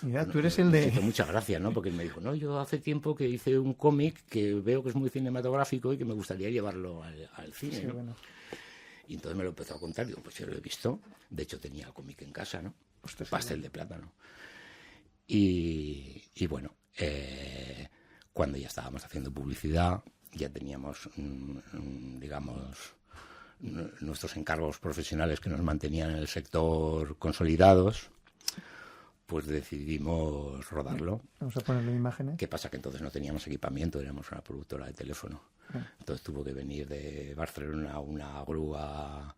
Mira, tú eres el de... me hizo mucha gracia, ¿no? Porque él me dijo, no, yo hace tiempo que hice un cómic que veo que es muy cinematográfico y que me gustaría llevarlo al cine, Sí, ¿no? bueno. Y entonces me lo empezó a contar. Digo, pues yo lo he visto. De hecho, tenía el cómic en casa, ¿no? Ostras, Pastel de Plátano. Y bueno, cuando ya estábamos haciendo publicidad, ya teníamos, digamos, nuestros encargos profesionales que nos mantenían en el sector consolidados, pues decidimos rodarlo. Vamos a ponerle imágenes. ¿Qué pasa? Que entonces no teníamos equipamiento, éramos una productora de teléfono. Entonces tuvo que venir de Barcelona una grúa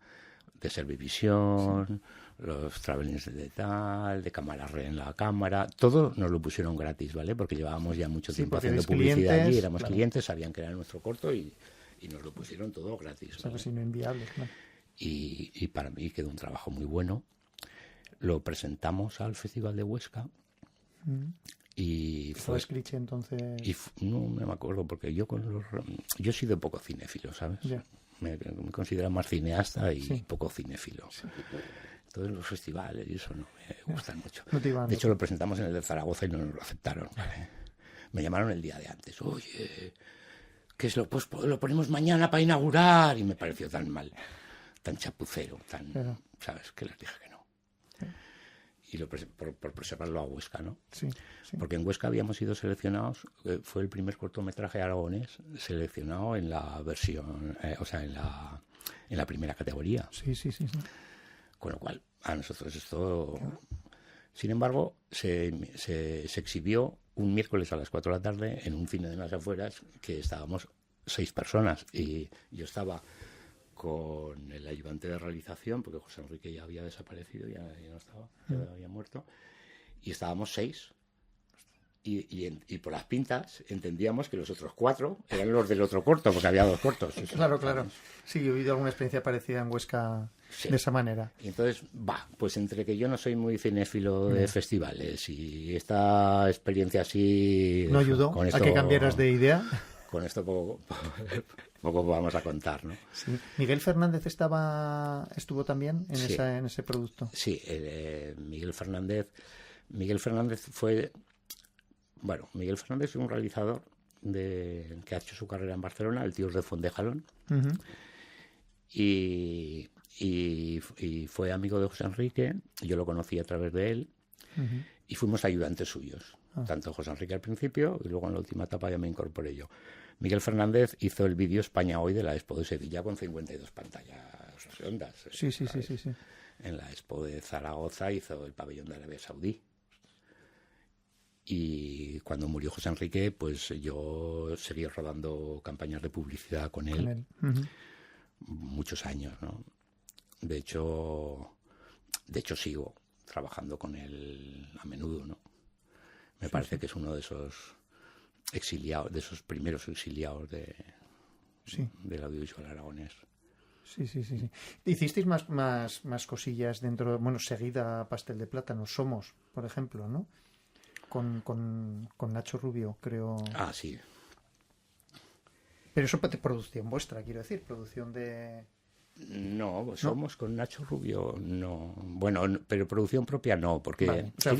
de Servivisión, los travelings de tal, de cámara re en la cámara, todo nos lo pusieron gratis, ¿vale? Porque llevábamos ya mucho tiempo haciendo publicidad allí, éramos clientes, sabían que era nuestro corto y nos lo pusieron todo gratis, ¿vale? O sea, pues inviable, claro. Y para mí quedó un trabajo muy bueno. Lo presentamos al Festival de Huesca y fue Scritch entonces. No me acuerdo porque yo he sido poco cinéfilo, ¿sabes? Yeah. Me considero más cineasta y poco cinéfilo. Sí. Entonces los festivales y eso no me gustan mucho. No te iban, de hecho, lo presentamos en el de Zaragoza y no nos lo aceptaron. ¿Vale? Me llamaron el día de antes. Oye, que pues lo ponemos mañana para inaugurar. Y me pareció tan mal, tan chapucero, tan... Claro. ¿Sabes? Que les dije que no. Y por preservarlo a Huesca, ¿no? Sí. Porque en Huesca habíamos sido seleccionados, fue el primer cortometraje aragonés seleccionado en la versión, en la primera categoría. Sí. Con lo cual, a nosotros esto... Claro. Sin embargo, se exhibió un miércoles a las 4 de la tarde en un cine de las afueras que estábamos 6 personas y yo estaba con el ayudante de realización, porque José Enrique ya había desaparecido, ya no estaba, ya había muerto, y estábamos 6. Y por las pintas entendíamos que los otros 4 eran los del otro corto, porque había 2 cortos. Claro. Sí, yo he vivido alguna experiencia parecida en Huesca de esa manera. Y entonces, pues entre que yo no soy muy cinéfilo de festivales y esta experiencia así... ¿No ayudó a que cambiaras de idea? Con esto poco vamos a contar, ¿no? Sí. ¿Miguel Fernández estuvo también en ese producto? Sí, Miguel Fernández fue... Bueno, Miguel Fernández es un realizador que ha hecho su carrera en Barcelona, el tío es de Fondejalón, y fue amigo de José Enrique, yo lo conocí a través de él, y fuimos ayudantes suyos, tanto José Enrique al principio, y luego en la última etapa ya me incorporé yo. Miguel Fernández hizo el vídeo España Hoy de la Expo de Sevilla con 52 pantallas redondas. Sí. En la Expo de Zaragoza hizo el pabellón de Arabia Saudí. Y cuando murió José Enrique, pues yo seguí rodando campañas de publicidad con él. Muchos años, ¿no? De hecho sigo trabajando con él a menudo, ¿no? Me parece que es uno de esos exiliados, de esos primeros exiliados del audiovisual aragonés. Sí. Hicisteis más cosillas dentro, seguida Pastel de Plátano, Somos, por ejemplo, ¿no? Con Nacho Rubio, creo. Ah, sí. Pero eso es producción vuestra, quiero decir, producción de... No, Somos con Nacho Rubio, no. Bueno, pero producción propia no, porque vale. O sea,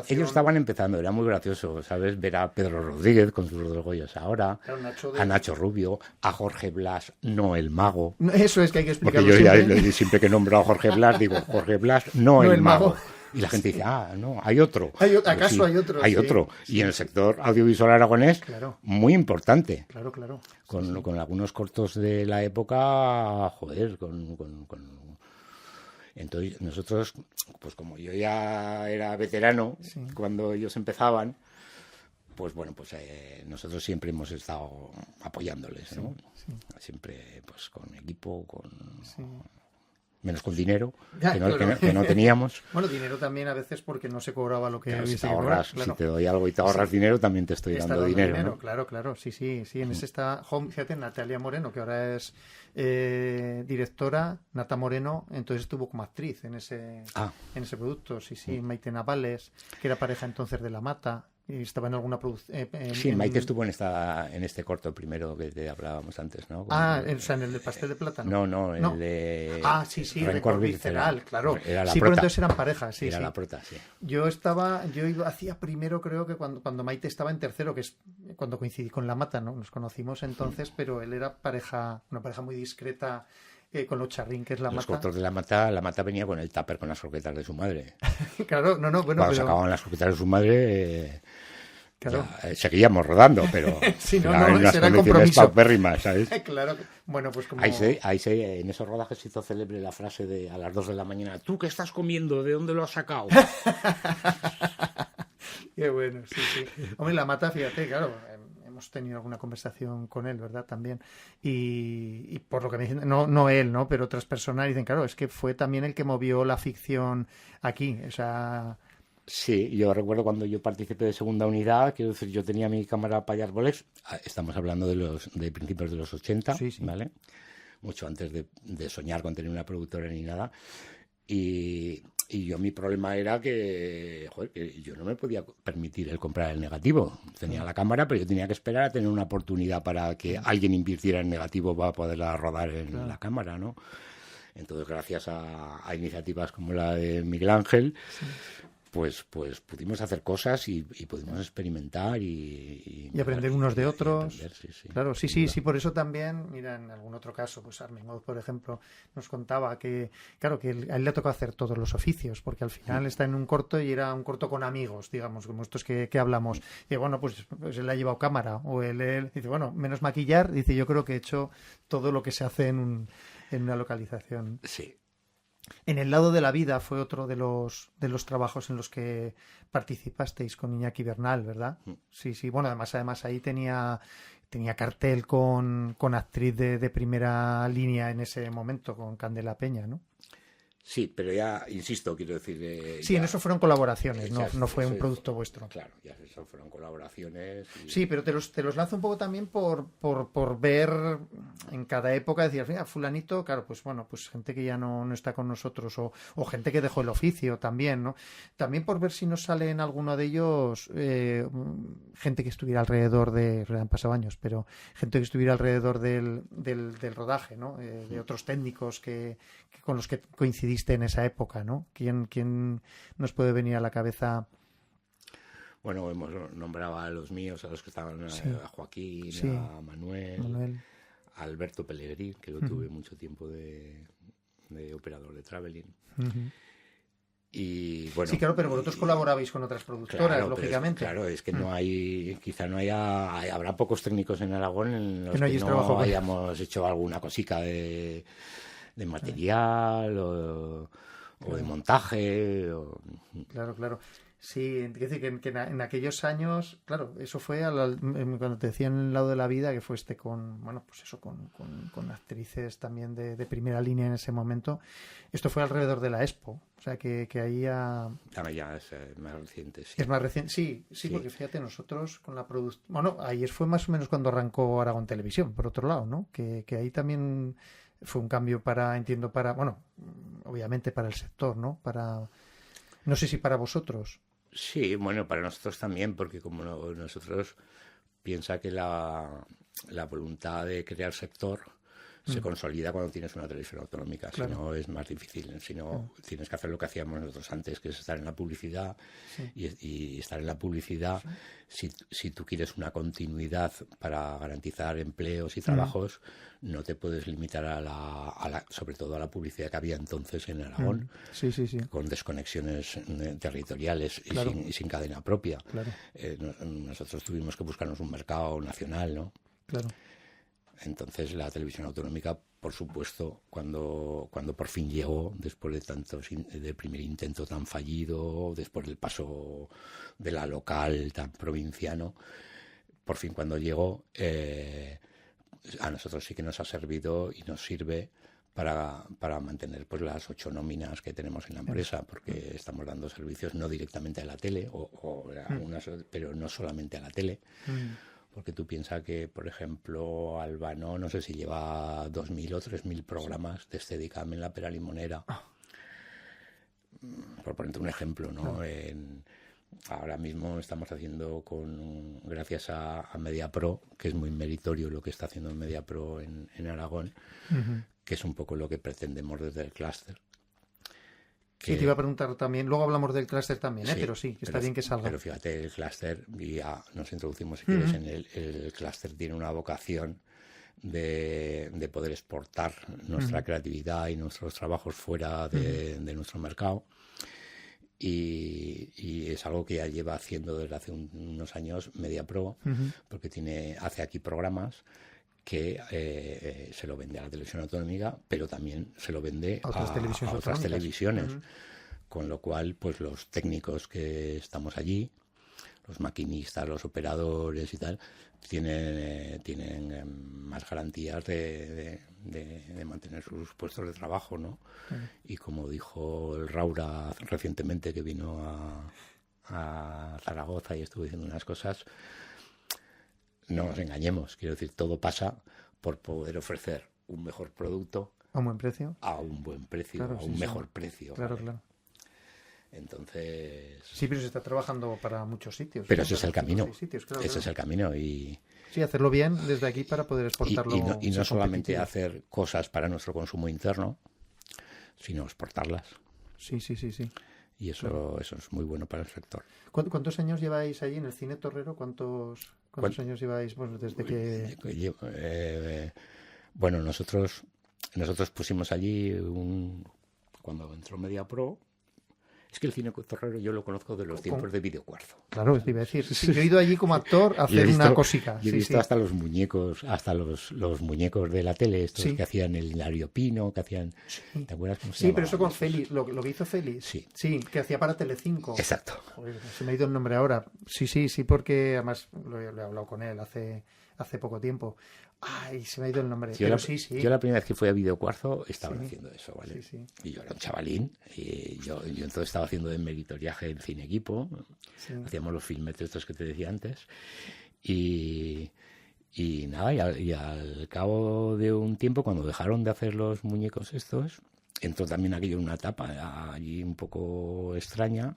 ellos estaban empezando, era muy gracioso, ¿sabes? Ver a Pedro Rodríguez con sus 2 Goyas ahora, claro, a Nacho Rubio, a Jorge Blas, no el mago. Eso es que hay que explicarlo. Porque yo siempre que nombro a Jorge Blas, digo Jorge Blas, no el mago. Y la gente dice, no, hay otro. ¿Acaso sí, hay otro? Hay otro. Y en el sector audiovisual aragonés, claro, muy importante. Claro. Con algunos cortos de la época, joder, Entonces nosotros, pues como yo ya era veterano cuando ellos empezaban, pues bueno, pues nosotros siempre hemos estado apoyándoles, ¿no? Siempre pues con equipo, menos con dinero, que no teníamos. Bueno, dinero también a veces porque no se cobraba lo que hubiese que cobrar. Claro. Si te doy algo y te ahorras dinero, también te estoy dando dinero, ¿no? Claro, sí. En ese está, fíjate, Natalia Moreno, que ahora es directora, Nata Moreno, entonces estuvo como actriz en ese producto, sí. Maite Navales, que era pareja entonces de La Mata. Y estaba en alguna producción. Sí, Maite estuvo en este corto primero que te hablábamos antes, ¿no? O sea, en el del Pastel de Plátano. No, el de... sí, Rencor Visceral, claro. Era la sí, prota. Pero entonces eran parejas, sí. Era la prota, sí. Yo hacía primero, creo que cuando Maite estaba en tercero, que es cuando coincidí con La Mata, ¿no? Nos conocimos entonces, pero él era una pareja muy discreta. Con los charrín, que es La Mata. Los cortos de La Mata venía con el tupper con las croquetas de su madre. Claro, bueno. Cuando sacaban las croquetas de su madre, claro. Seguíamos rodando, pero sí, en unas condiciones paupérrimas, ¿sabes? Claro, bueno, pues como... en esos rodajes se hizo célebre la frase de a las 2 de la mañana, ¿tú qué estás comiendo? ¿De dónde lo has sacado? Qué bueno, sí. Hombre, La Mata, fíjate, claro... Hemos tenido alguna conversación con él, ¿verdad? También. Y por lo que me dicen, no él, ¿no? Pero otras personas dicen, claro, es que fue también el que movió la ficción aquí. O sea... Sí, yo recuerdo cuando yo participé de Segunda Unidad, quiero decir, yo tenía mi cámara Payas Bolex, estamos hablando de principios de los 80, sí. ¿Vale? Mucho antes de soñar con tener una productora ni nada. Y yo mi problema era que yo no me podía permitir el comprar el negativo. Tenía la cámara, pero yo tenía que esperar a tener una oportunidad para que alguien invirtiera en negativo para poderla rodar en la cámara, ¿no? Entonces, gracias a iniciativas como la de Miguel Ángel, pues pudimos hacer cosas y pudimos experimentar y aprender unos de otros. Sí, claro, sí, por eso también, mira, en algún otro caso, pues Armengol, por ejemplo, nos contaba que, claro, que a él le ha tocado hacer todos los oficios, porque al final está en un corto y era un corto con amigos, digamos, como estos que hablamos. Y bueno, pues él ha llevado cámara, o él dice, bueno, menos maquillar, dice, yo creo que he hecho todo lo que se hace en una localización. Sí. En El lado de la vida fue otro de los trabajos en los que participasteis con Iñaki Bernal, ¿verdad? Sí. Bueno, además ahí tenía cartel con actriz de primera línea en ese momento, con Candela Peña, ¿no? Sí, pero ya, insisto, quiero decir... sí, ya, en eso fueron colaboraciones, no fue un es, producto vuestro. Claro, ya eso fueron colaboraciones. Sí, pero te los lanzo un poco también por ver en cada época, decir, mira, fulanito, claro, pues bueno, pues gente que ya no está con nosotros, o gente que dejó el oficio también, ¿no? También por ver si nos sale en alguno de ellos gente que estuviera alrededor han pasado años, pero gente que estuviera alrededor del rodaje, ¿no? De otros técnicos que con los que coincidiste en esa época, ¿no? ¿Quién nos puede venir a la cabeza? Bueno, hemos nombrado a los míos, a los que estaban, a Joaquín, a Manuel, a Alberto Pellegrín, que lo tuve mucho tiempo de operador de traveling. Y bueno, sí, claro, pero vosotros colaborabais con otras productoras, claro, lógicamente. Claro, es que no hay, quizá no habrá pocos técnicos en Aragón en los que no hayamos hecho alguna cosica de material o de montaje. Claro. Sí, es decir, que en aquellos años, claro, eso fue cuando te decía en El lado de la vida, que fue con actrices también de primera línea en ese momento. Esto fue alrededor de la Expo, o sea que ahí ya es más reciente, sí. Es más reciente, sí, porque fíjate, nosotros con la producción... Bueno, ahí fue más o menos cuando arrancó Aragón Televisión, por otro lado, ¿no? Que ahí también fue un cambio obviamente para el sector, ¿no? No sé si para vosotros. Sí, bueno, para nosotros también, porque como nosotros piensa que la voluntad de crear sector se consolida cuando tienes una televisión autonómica, claro. Si no es más difícil, si no tienes que hacer lo que hacíamos nosotros antes, que es estar en la publicidad, y estar en la publicidad, si tú quieres una continuidad para garantizar empleos y trabajos, no te puedes limitar sobre todo a la publicidad que había entonces en Aragón, con desconexiones territoriales, claro. y sin cadena propia. Claro. Nosotros tuvimos que buscarnos un mercado nacional, ¿no? Claro. Entonces la televisión autonómica, por supuesto, cuando por fin llegó, después del primer intento tan fallido, después del paso de la local tan provinciano, por fin cuando llegó, a nosotros sí que nos ha servido y nos sirve para mantener pues las 8 nóminas que tenemos en la empresa, porque estamos dando servicios no directamente a la tele, pero no solamente a la tele. Porque tú piensas que, por ejemplo, Albano, no sé si lleva 2.000 o 3.000 programas de Steadicam en la Pera Limonera. Por ponerte un ejemplo, ¿no? Ahora mismo estamos haciendo gracias a MediaPro, que es muy meritorio lo que está haciendo MediaPro en Aragón, que es un poco lo que pretendemos desde el clúster. Sí, te iba a preguntar también, luego hablamos del clúster también, pero sí, está bien que salga. Pero fíjate, el clúster, ya nos introducimos si quieres en el clúster, tiene una vocación de poder exportar nuestra creatividad y nuestros trabajos fuera de nuestro mercado, y es algo que ya lleva haciendo desde hace unos años MediaPro, porque hace aquí programas que se lo vende a la televisión autonómica, pero también se lo vende a otras televisiones. Con lo cual, pues los técnicos que estamos allí, los maquinistas, los operadores y tal, tienen más garantías de mantener sus puestos de trabajo, ¿no? Y como dijo el Raura recientemente, que vino a Zaragoza y estuvo diciendo unas cosas, no nos engañemos, quiero decir, todo pasa por poder ofrecer un mejor producto a un buen precio, claro, a un mejor precio. Claro, ¿vale? Claro. Entonces... Sí, pero se está trabajando para muchos sitios. Pero ese es el camino. Ese es el camino. Y sí, hacerlo bien desde aquí para poder exportarlo. Y no solamente hacer cosas para nuestro consumo interno, sino exportarlas. Sí. Y eso es muy bueno para el sector. ¿Cuántos años lleváis allí en el cine torrero? ¿Cuántos años lleváis? Bueno, desde que... Bueno, nosotros pusimos allí cuando entró MediaPro. Es que el cine torrero yo lo conozco de los tiempos de Videocuarzo. Claro, te iba a decir. Sí, yo he ido allí como actor a hacer una cosica. Yo he visto hasta los muñecos, los muñecos de la tele, estos que hacían el Hilario Pino, que hacían... Sí. ¿Te acuerdas cómo se Sí, llamaba? pero eso con Félix, lo que hizo Félix. Sí, que hacía para Telecinco. Exacto. Joder, se me ha ido el nombre ahora. Sí, porque además lo he hablado con él hace poco tiempo. Ay, se me ha ido el nombre. Yo la primera vez que fui a Videocuarzo estaban haciendo eso, ¿vale? Sí. Y yo era un chavalín, y yo entonces estaba haciendo de meritoriaje en Cine Equipo, hacíamos los filmetes estos que te decía antes, y nada, y al cabo de un tiempo, cuando dejaron de hacer los muñecos estos, entró también aquello en una etapa allí un poco extraña,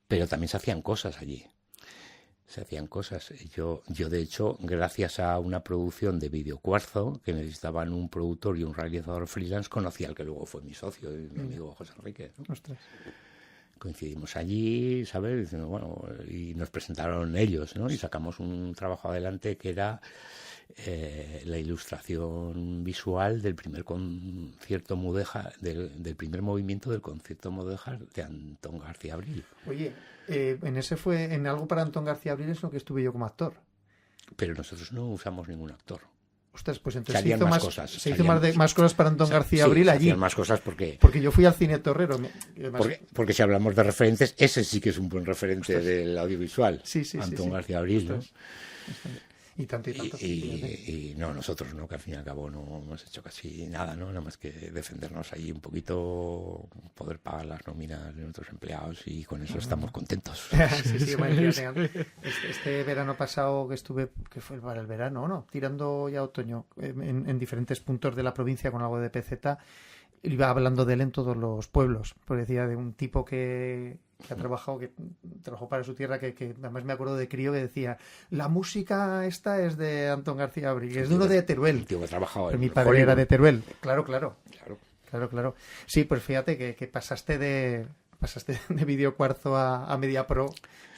pero también se hacían cosas allí. Yo de hecho, gracias a una producción de Videocuarzo, que necesitaban un productor y un realizador freelance, conocí al que luego fue mi socio y mi amigo José Enrique, ¿no? Ostras. Coincidimos allí, ¿sabes? Diciendo, bueno, y nos presentaron ellos, ¿no? Y sacamos un trabajo adelante que era la ilustración visual del primer concierto mudéjar, del primer movimiento del concierto mudéjar de Antón García Abril. Oye, en algo para Antón García Abril es lo que estuve yo como actor. Pero nosotros no usamos ningún actor. Ostras, pues entonces se hizo más cosas para Antón García Abril allí. Más cosas porque yo fui al cine torrero. Porque si hablamos de referentes, ese sí que es un buen referente del audiovisual. Antón García Abril, ¿no? Y tanto. Y no, nosotros no, que al fin y al cabo no hemos hecho casi nada, ¿no? Nada más que defendernos ahí un poquito, poder pagar las nóminas de nuestros empleados, y con eso estamos contentos. Este verano pasado que fue para el verano, ¿no? Tirando ya otoño, en diferentes puntos de la provincia con algo de PZ, iba hablando de él en todos los pueblos, porque decía de un tipo que trabajó para su tierra, que además me acuerdo de crío, que decía, la música esta es de Antón García Abril, es de uno de Teruel. El tío que trabajaba en mi padre Hollywood. Era de Teruel. Claro. Sí, pues fíjate que pasaste de Videocuarzo a MediaPro,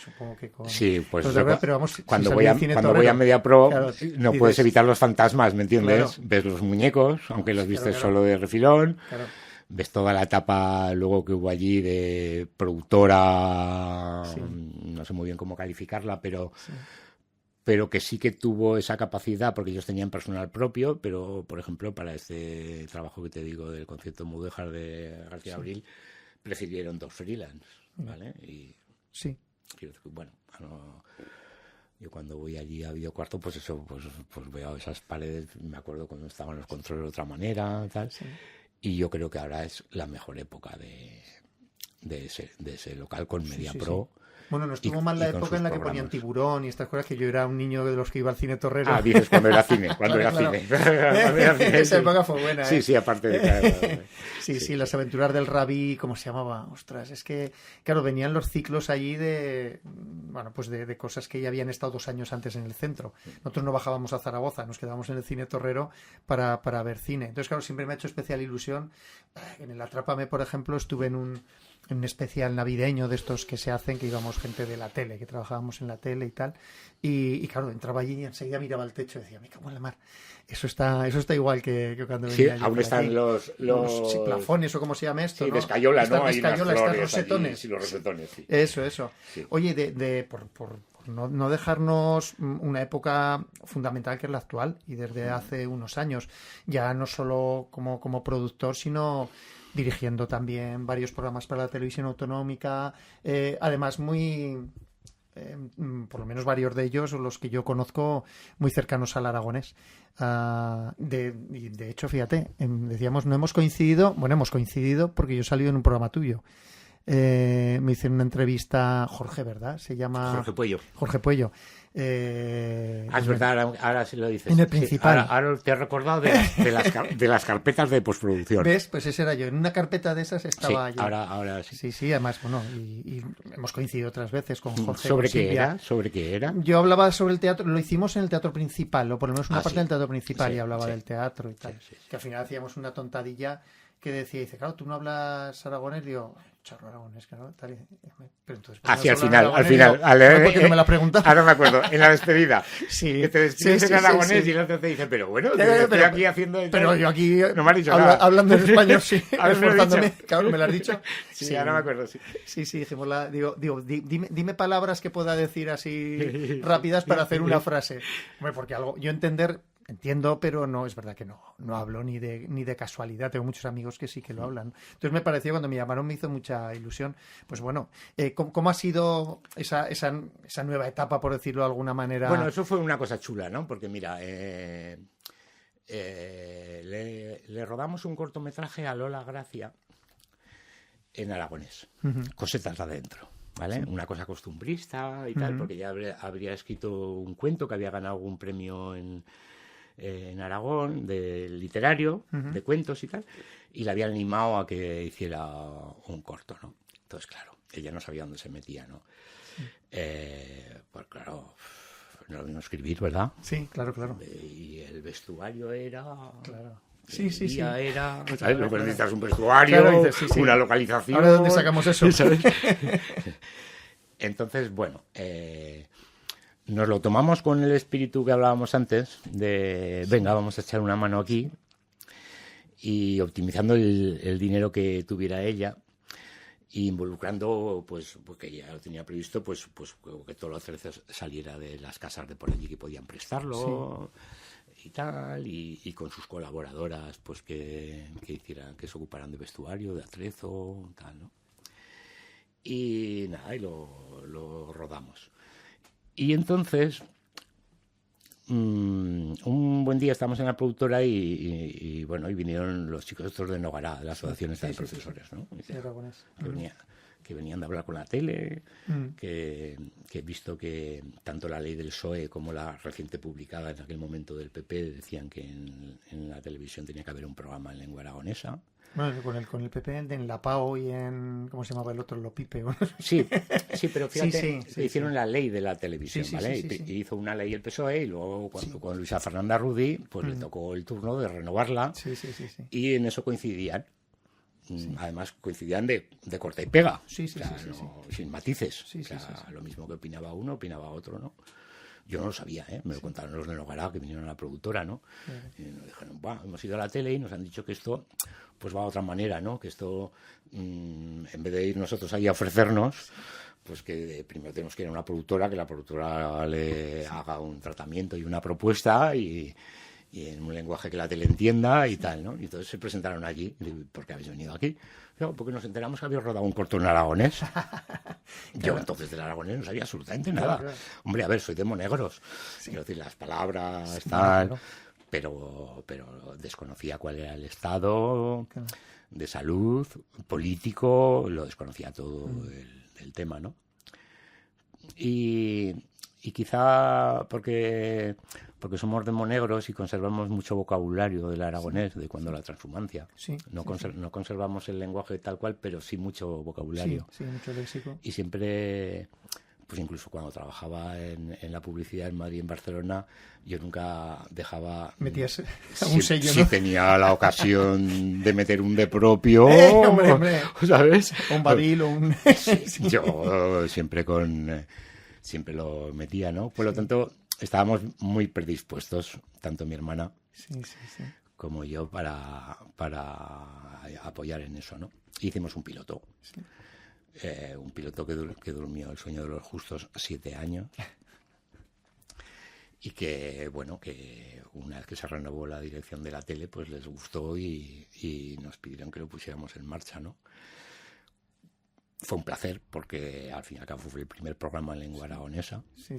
supongo que con... Sí, pues pero vamos, cuando voy a MediaPro, claro, no puedes evitar los fantasmas, ¿me entiendes? Claro. Ves los muñecos, aunque los viste solo de refilón. Claro. Ves toda la etapa luego que hubo allí de productora, no sé muy bien cómo calificarla, pero que sí que tuvo esa capacidad, porque ellos tenían personal propio, pero, por ejemplo, para este trabajo que te digo del concierto mudéjar de García Abril, prefirieron 2 freelance, ¿vale? Y bueno, yo cuando voy allí a Videocuarzo, pues eso, pues veo esas paredes, me acuerdo cuando estaban los controles de otra manera, tal. Sí. Y yo creo que ahora es la mejor época de ese local con MediaPro. Sí. Bueno, no estuvo mal la época en la que ponían Tiburón y estas cosas, que yo era un niño de los que iba al cine torrero. Ah, dices cuando era cine, cine. Esa época fue buena, ¿eh? Sí, aparte de... Sí, las aventuras del Rabí, ¿cómo se llamaba? Ostras, es que, claro, venían los ciclos allí de cosas que ya habían estado 2 años antes en el centro. Nosotros no bajábamos a Zaragoza, nos quedábamos en el cine torrero para ver cine. Entonces, claro, siempre me ha hecho especial ilusión. En el Atrápame, por ejemplo, estuve en un especial navideño de estos que se hacen, que íbamos gente de la tele, que trabajábamos en la tele y tal, y claro, entraba allí y enseguida miraba al techo y decía, me cago en la mar, eso está igual que cuando venía yo. Aún están los plafones, o como se llama esto, sí, ¿no? de escayola, ¿no? Hay unas flores están rosetones. Allí, sí, los rosetones, sí. Eso. Sí. Oye, por no dejarnos una época fundamental que es la actual, y desde hace unos años, ya no solo como productor, sino dirigiendo también varios programas para la televisión autonómica, además por lo menos varios de ellos, los que yo conozco, muy cercanos al aragonés. De hecho, fíjate, decíamos, no hemos coincidido, bueno, hemos coincidido porque yo he salido en un programa tuyo, me hice una entrevista, Jorge, ¿verdad? Se llama... Jorge Puello. Jorge Puello. Es verdad, ahora sí lo dices. En el principal. Sí, ahora te he recordado de las carpetas de postproducción. ¿Ves? Pues ese era yo. En una carpeta de esas estaba sí, yo. Ahora sí. Sí, además, bueno, y hemos coincidido otras veces con Jorge. ¿Sobre con qué Silvia. era? ¿Sobre qué era? Yo hablaba sobre el teatro, lo hicimos en el teatro principal, o por lo menos una parte sí. del teatro principal, Sí, y hablaba sí. del teatro y tal. Sí. Que al final hacíamos una tontadilla que decía, dice, claro, tú no hablas aragonés, digo, charro aragonés, claro, tal. Pero entonces, Hacia ¿por qué al no final, hablas al final. aragonés? Digo, ¿por qué no me la preguntas? Ahora me acuerdo, en la despedida. Sí. Que te despides Sí, en aragonés sí. y el otro te dice, pero bueno, Pero- estoy aquí haciendo... Pero yo aquí, No me has dicho nada. hablando en español, sí, Ahora me lo he esforzándome. dicho. Claro, ¿me lo has dicho? Sí, ahora me acuerdo, sí. Sí, dijimos, dime palabras que pueda decir así rápidas para hacer una frase. Hombre, porque yo entiendo, pero no, es verdad que no hablo ni de casualidad. Tengo muchos amigos que sí que lo hablan. Entonces me pareció, cuando me llamaron, me hizo mucha ilusión. Pues bueno, ¿cómo ha sido esa nueva etapa, por decirlo de alguna manera? Bueno, eso fue una cosa chula, ¿no? Porque mira, le rodamos un cortometraje a Lola Gracia en aragonés, Cosetas adentro, ¿vale? Sí. Una cosa costumbrista y tal, porque ya habría escrito un cuento que había ganado algún premio en Aragón, de literario, de cuentos y tal, y la habían animado a que hiciera un corto, ¿no? Entonces, claro, ella no sabía dónde se metía, ¿no? Pues claro, no lo vino a escribir, ¿verdad? Sí, claro. Y el vestuario era... Claro. Sí. Era, ¿sabes? Lo que necesitas un vestuario, claro, dices, sí. Una localización... ¿Ahora de dónde sacamos eso? ¿Sabes? Entonces, bueno... nos lo tomamos con el espíritu que hablábamos antes, de venga, vamos a echar una mano aquí, y optimizando el dinero que tuviera ella, e involucrando, pues, porque ya lo tenía previsto, pues que todo lo cerezos saliera de las casas de por allí que podían prestarlo, y tal, y con sus colaboradoras, pues que hicieran, que se ocuparan de vestuario, de atrezo, tal, ¿no? Y nada, y lo rodamos. Y entonces, un buen día estábamos en la productora y bueno, y vinieron los chicos estos de Nogará, de la Asociación de Profesores, ¿no? Que venían de hablar con la tele, que he visto que tanto la ley del PSOE como la reciente publicada en aquel momento del PP decían que en la televisión tenía que haber un programa en lengua aragonesa. Bueno, con el PP en la PAO y en... ¿Cómo se llamaba el otro? Lopipe. Sí, pero fíjate, hicieron la ley de la televisión, ¿vale? Y hizo una ley el PSOE y luego con Luisa Fernanda Rudy, pues le tocó el turno de renovarla. Sí. Y en eso coincidían. Además coincidían de corta y pega. Sin matices. Lo mismo que opinaba uno, opinaba otro, ¿no? Yo no lo sabía, me lo contaron los de Nogará, que vinieron a la productora, ¿no? Y nos dijeron, hemos ido a la tele y nos han dicho que esto pues va de otra manera, ¿no? Que esto, en vez de ir nosotros ahí a ofrecernos, pues que primero tenemos que ir a una productora, que la productora le haga un tratamiento y una propuesta y en un lenguaje que la tele entienda y tal, ¿no? Y entonces se presentaron allí. ¿Por qué habéis venido aquí? No, porque nos enteramos que habéis rodado un corto en aragonés. Yo entonces del aragonés no sabía absolutamente nada. Claro. Hombre, a ver, soy de Monegros. Quiero decir, las palabras, tal... Claro. Pero desconocía cuál era el estado de salud, político, lo desconocía todo el tema, ¿no? Y quizá porque somos de Monegros y conservamos mucho vocabulario del aragonés de cuando la transhumancia. No conservamos el lenguaje tal cual, pero sí mucho vocabulario. Sí, mucho léxico. Y siempre... Pues incluso cuando trabajaba en la publicidad en Madrid y en Barcelona, yo nunca dejaba... Metías un sello, ¿no? Si tenía la ocasión de meter un de propio... hombre. ¿Sabes? Un Badil o un... Yo siempre lo metía, ¿no? Por lo tanto, estábamos muy predispuestos, tanto mi hermana como yo, para apoyar en eso, ¿no? Hicimos un piloto. Sí. Un piloto que durmió el sueño de los justos 7 años y que, bueno, que una vez que se renovó la dirección de la tele, pues les gustó y nos pidieron que lo pusiéramos en marcha, ¿no? Fue un placer porque al fin y al cabo fue el primer programa en lengua aragonesa. Sí.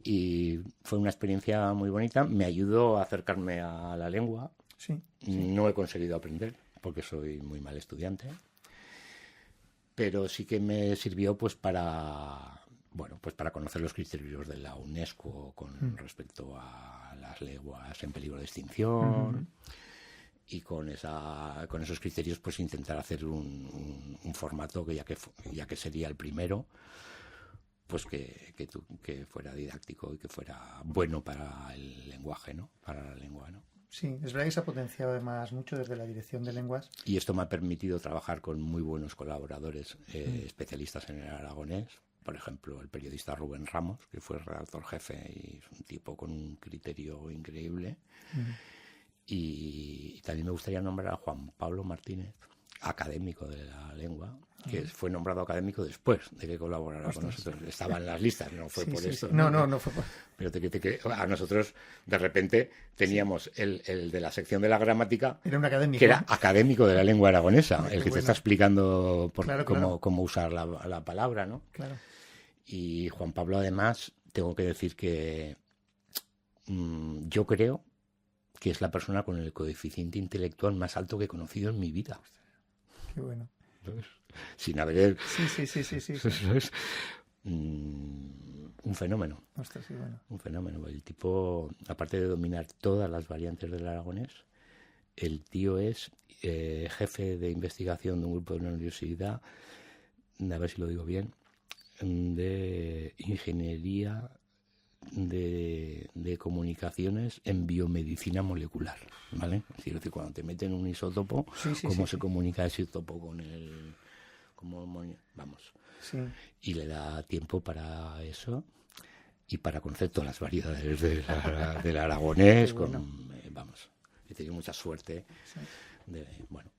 Y fue una experiencia muy bonita. Me ayudó a acercarme a la lengua. Sí. No he conseguido aprender porque soy muy mal estudiante. pero sí que me sirvió pues para conocer los criterios de la UNESCO con respecto a las lenguas en peligro de extinción. Y con esos criterios pues intentar hacer un formato que ya que sería el primero, pues que fuera didáctico y que fuera bueno para el lenguaje, ¿no? Para la lengua, ¿no? Sí, es verdad que se ha potenciado además mucho desde la Dirección de Lenguas. Y esto me ha permitido trabajar con muy buenos colaboradores, especialistas en el aragonés. Por ejemplo, el periodista Rubén Ramos, que fue redactor jefe y es un tipo con un criterio increíble. Y también me gustaría nombrar a Juan Pablo Martínez, académico de la lengua, que fue nombrado académico después de que colaborara con nosotros. Estaba en las listas, no fue por esto. No fue por... Pero que a nosotros, de repente, teníamos el de la sección de la gramática, era un académico, que era académico de la lengua aragonesa, el que te está explicando cómo usar la palabra, ¿no? Claro. Y Juan Pablo, además, tengo que decir que yo creo que es la persona con el coeficiente intelectual más alto que he conocido en mi vida. Qué bueno. ¿Sabes? Sin haber... Sí. ¿Sabes? Un fenómeno. Ostras, sí, bueno. Un fenómeno. El tipo, aparte de dominar todas las variantes del aragonés, el tío es jefe de investigación de un grupo de una universidad, a ver si lo digo bien, de ingeniería de comunicaciones en biomedicina molecular, ¿vale? Es decir, cuando te meten un isótopo, cómo se comunica ese isótopo con el... vamos. Sí. Y le da tiempo para eso y para conocer todas las variedades del aragonés. Vamos, he tenido mucha suerte. Sí.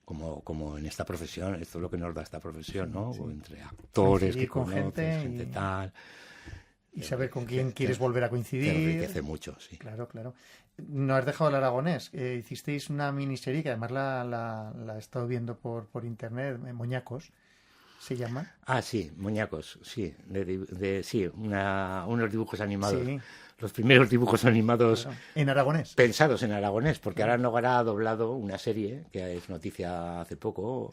Como en esta profesión, esto es lo que nos da esta profesión, ¿no? Sí. Entre actores que conoces, gente tal... Y saber con quién quieres volver a coincidir. Te enriquece mucho, sí. Claro. No has dejado el aragonés. Hicisteis una miniserie que además la he estado viendo por internet, Moñacos, ¿se llama? Ah, sí, Moñacos, sí. Unos dibujos animados. Sí. Los primeros dibujos animados en aragonés. Pensados en aragonés, porque ahora Nogara ha doblado una serie, que es noticia hace poco,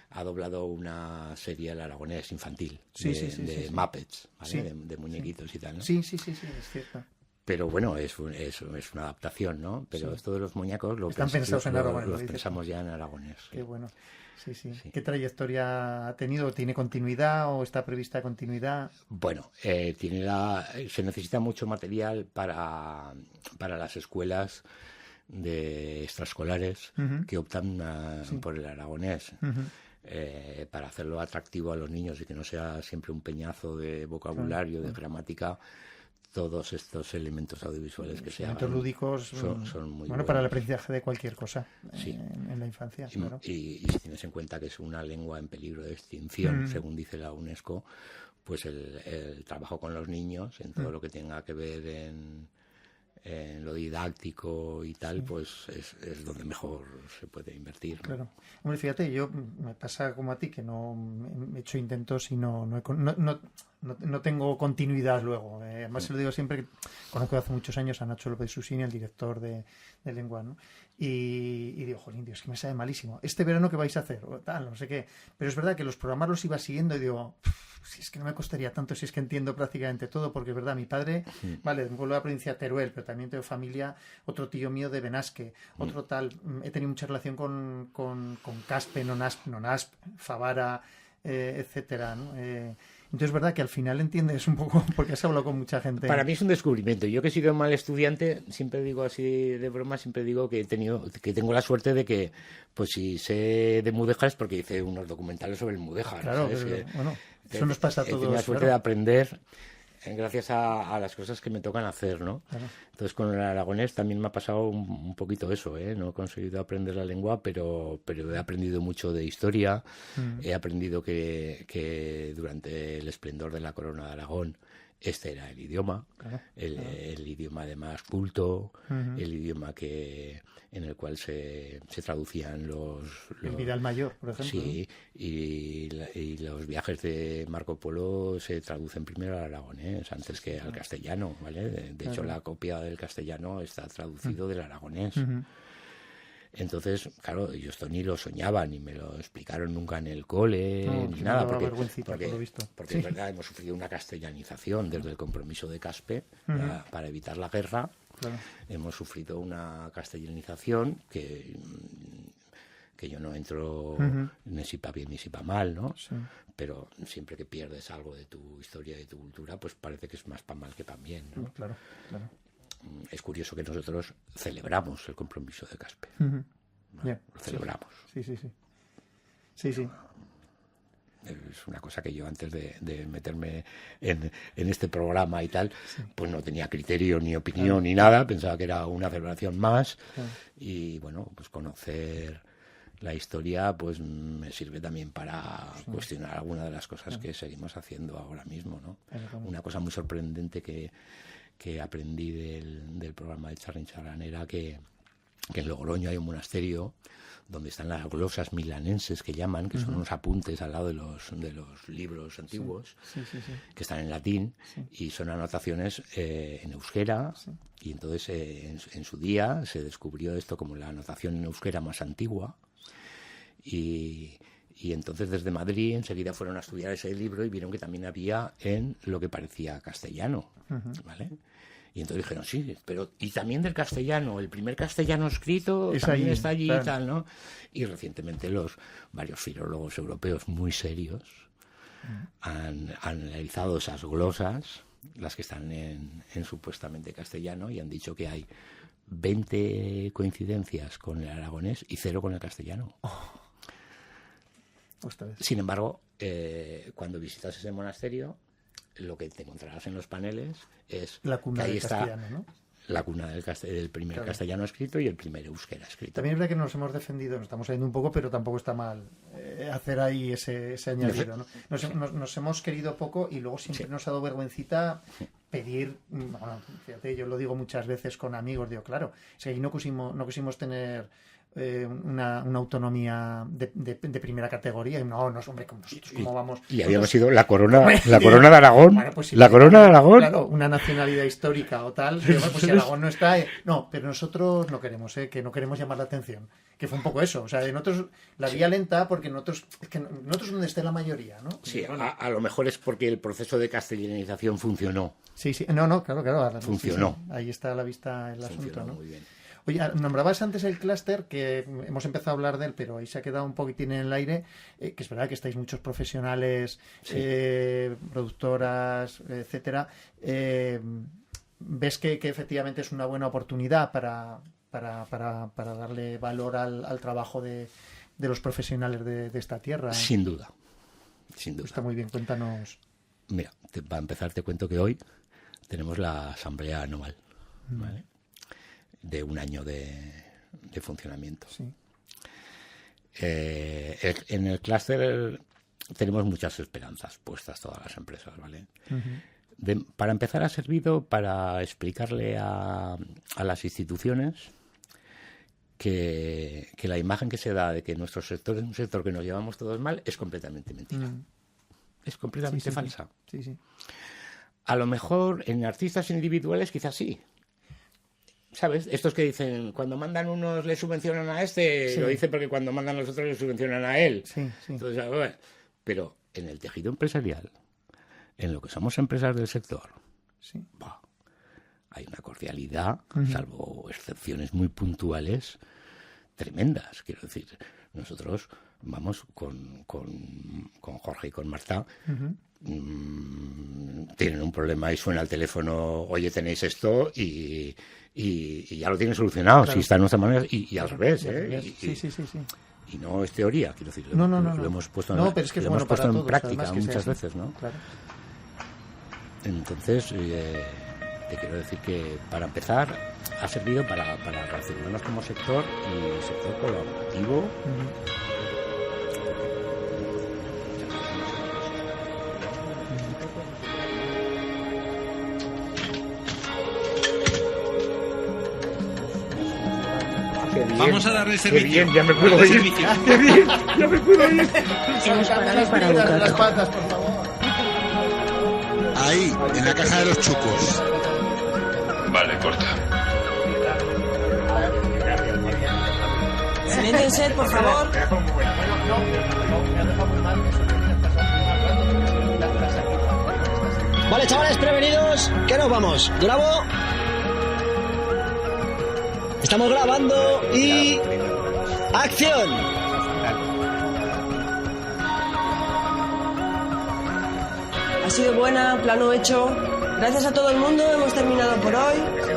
ha doblado una serie al aragonés infantil, de Muppets, ¿vale? De muñequitos y tal, ¿no? Sí, es cierto. Pero bueno, es una adaptación, ¿no? Pero esto de los muñecos están pensados en aragonés. Los pensamos ya en aragonés. Qué bueno. Sí. ¿Qué trayectoria ha tenido? ¿Tiene continuidad o está prevista continuidad? Bueno, se necesita mucho material para las escuelas de extraescolares que optan por el aragonés. Para hacerlo atractivo a los niños y que no sea siempre un peñazo de vocabulario, de gramática. Todos estos elementos audiovisuales que sean lúdicos son muy buenos para el aprendizaje de cualquier cosa en la infancia. Claro. Y si tienes en cuenta que es una lengua en peligro de extinción, según dice la UNESCO, pues el trabajo con los niños en todo lo que tenga que ver en lo didáctico y tal, pues es donde mejor se puede invertir, ¿no? Claro. Hombre, fíjate, yo me pasa como a ti, que no he hecho intentos y no tengo continuidad luego. Además, se lo digo siempre, que conozco hace muchos años a Nacho López Susini, el director de Lengua, ¿no? Y digo, jolín, Dios, que me sabe malísimo. Este verano, ¿qué vais a hacer? O tal, no sé qué. Pero es verdad que los programas los iba siguiendo y digo, si es que no me costaría tanto, si es que entiendo prácticamente todo, porque es verdad, mi padre, vale, de un pueblo de la provincia de Teruel, pero también tengo familia, otro tío mío de Benasque, otro tal, he tenido mucha relación con Caspe, Nonasp, Favara, etcétera, ¿no? Entonces es verdad que al final entiendes un poco, porque has hablado con mucha gente. Para mí es un descubrimiento. Yo que he sido mal estudiante, siempre digo así de broma, siempre digo que tengo la suerte de que, pues si sé de mudéjar es porque hice unos documentales sobre el mudéjar. Claro, pero, bueno, eso nos pasa a todos. Tengo la suerte de aprender gracias a las cosas que me tocan hacer, ¿no? Claro. Entonces con el aragonés también me ha pasado un poquito eso, ¿eh? No he conseguido aprender la lengua, pero he aprendido mucho de historia. He aprendido que durante el esplendor de la corona de Aragón este era el idioma, el idioma además culto, el idioma en el cual se traducían el Vidal Mayor, por ejemplo. Sí, y los viajes de Marco Polo se traducen primero al aragonés antes que al castellano, ¿vale? De hecho, la copia del castellano está traducido del aragonés. Entonces, claro, yo esto ni lo soñaba, ni me lo explicaron nunca en el cole, ni nada, porque es verdad, hemos sufrido una castellanización desde el compromiso de Caspe para evitar la guerra. Claro. Hemos sufrido una castellanización que yo no entro ni si para bien ni si para mal, ¿no? Sí. Pero siempre que pierdes algo de tu historia y de tu cultura, pues parece que es más para mal que para bien, ¿no? Claro. Es curioso que nosotros celebramos el compromiso de Caspe. Yeah. Lo celebramos. Sí. Es una cosa que yo antes de meterme en este programa y tal, pues no tenía criterio ni opinión ni nada, pensaba que era una celebración más y bueno, pues conocer la historia pues me sirve también para cuestionar algunas de las cosas que seguimos haciendo ahora mismo, ¿no? Una cosa muy sorprendente que aprendí del programa de Charly Charan era que en Logroño hay un monasterio donde están las glosas milanenses que llaman, que son unos apuntes al lado de los libros antiguos, que están en latín, y son anotaciones en euskera, y entonces en su día se descubrió esto como la anotación en euskera más antigua, y entonces desde Madrid enseguida fueron a estudiar ese libro y vieron que también había en lo que parecía castellano, ¿vale? Y entonces dijeron, sí, pero y también del castellano, el primer castellano escrito también está allí y tal, ¿no? Y recientemente varios filólogos europeos muy serios han analizado esas glosas, las que están en supuestamente castellano, y han dicho que hay 20 coincidencias con el aragonés y 0 con el castellano. Sin embargo, cuando visitas ese monasterio, lo que te encontrarás en los paneles es la cuna que ahí del está castellano, ¿no? La cuna del primer castellano escrito y el primer euskera escrito. También es verdad que nos hemos defendido, nos estamos saliendo un poco, pero tampoco está mal hacer ahí ese añadido, ¿no? Nos hemos querido poco y luego siempre nos ha dado vergüencita pedir, bueno, fíjate, yo lo digo muchas veces con amigos, digo, claro, es que ahí no quisimos tener una autonomía de primera categoría. No, hombre, ¿cómo vamos? Y habíamos sido la corona de Aragón. Bueno, pues, la corona de Aragón. Claro, una nacionalidad histórica o tal. Pero, pues si Aragón no está. No, pero nosotros no queremos, que no queremos llamar la atención. Que fue un poco eso. O sea, de nosotros la vía lenta, porque nosotros donde esté la mayoría, ¿no? Sí, bueno, a lo mejor es porque el proceso de castellanización funcionó. Sí. No, claro. Funcionó. Sí. Ahí está a la vista el asunto, ¿no? Muy bien. Oye, nombrabas antes el clúster, que hemos empezado a hablar de él, pero ahí se ha quedado un poquitín en el aire, que es verdad que estáis muchos profesionales, productoras, etcétera. ¿Ves que efectivamente es una buena oportunidad para darle valor al trabajo de los profesionales de esta tierra? Sin duda. Está muy bien, cuéntanos. Mira, para empezar te cuento que hoy tenemos la asamblea anual, ¿vale? De un año de funcionamiento. Sí. En el clúster tenemos muchas esperanzas puestas todas las empresas, ¿vale? Para empezar, ha servido para explicarle a las instituciones que la imagen que se da de que nuestro sector es un sector que nos llevamos todos mal es completamente mentira. Es completamente falsa. Sí. A lo mejor en artistas individuales quizás sí. ¿Sabes? Estos que dicen, cuando mandan unos le subvencionan a este, lo dice porque cuando mandan los otros le subvencionan a él. Sí. Entonces, bueno, pero en el tejido empresarial, en lo que somos empresas del sector, hay una cordialidad, salvo excepciones muy puntuales, tremendas. Quiero decir, nosotros vamos con Jorge y con Marta, tienen un problema y suena el teléfono, oye, tenéis esto, y ya lo tienen solucionado, claro. Si está en nuestra manera, y al revés, Sí. Y no es teoría, quiero decir, no. Lo hemos puesto en, pero es que lo hemos puesto en todos, práctica muchas veces, ¿no? Claro. Entonces, te quiero decir que, para empezar, ha servido para reaccionarnos como sector y sector colaborativo. Vamos a darle servicio. Qué bien, ya me puedo ir. Qué bien, ya me puedo ir. Hemos parado para buscar las patas, por favor. Ahí, en la caja de los chucos. Vale, corta. Siéntense, por favor. Vale, chavales, prevenidos, que nos vamos. Grabo. Estamos grabando y... ¡acción! Ha sido buena, plano hecho. Gracias a todo el mundo, hemos terminado por hoy.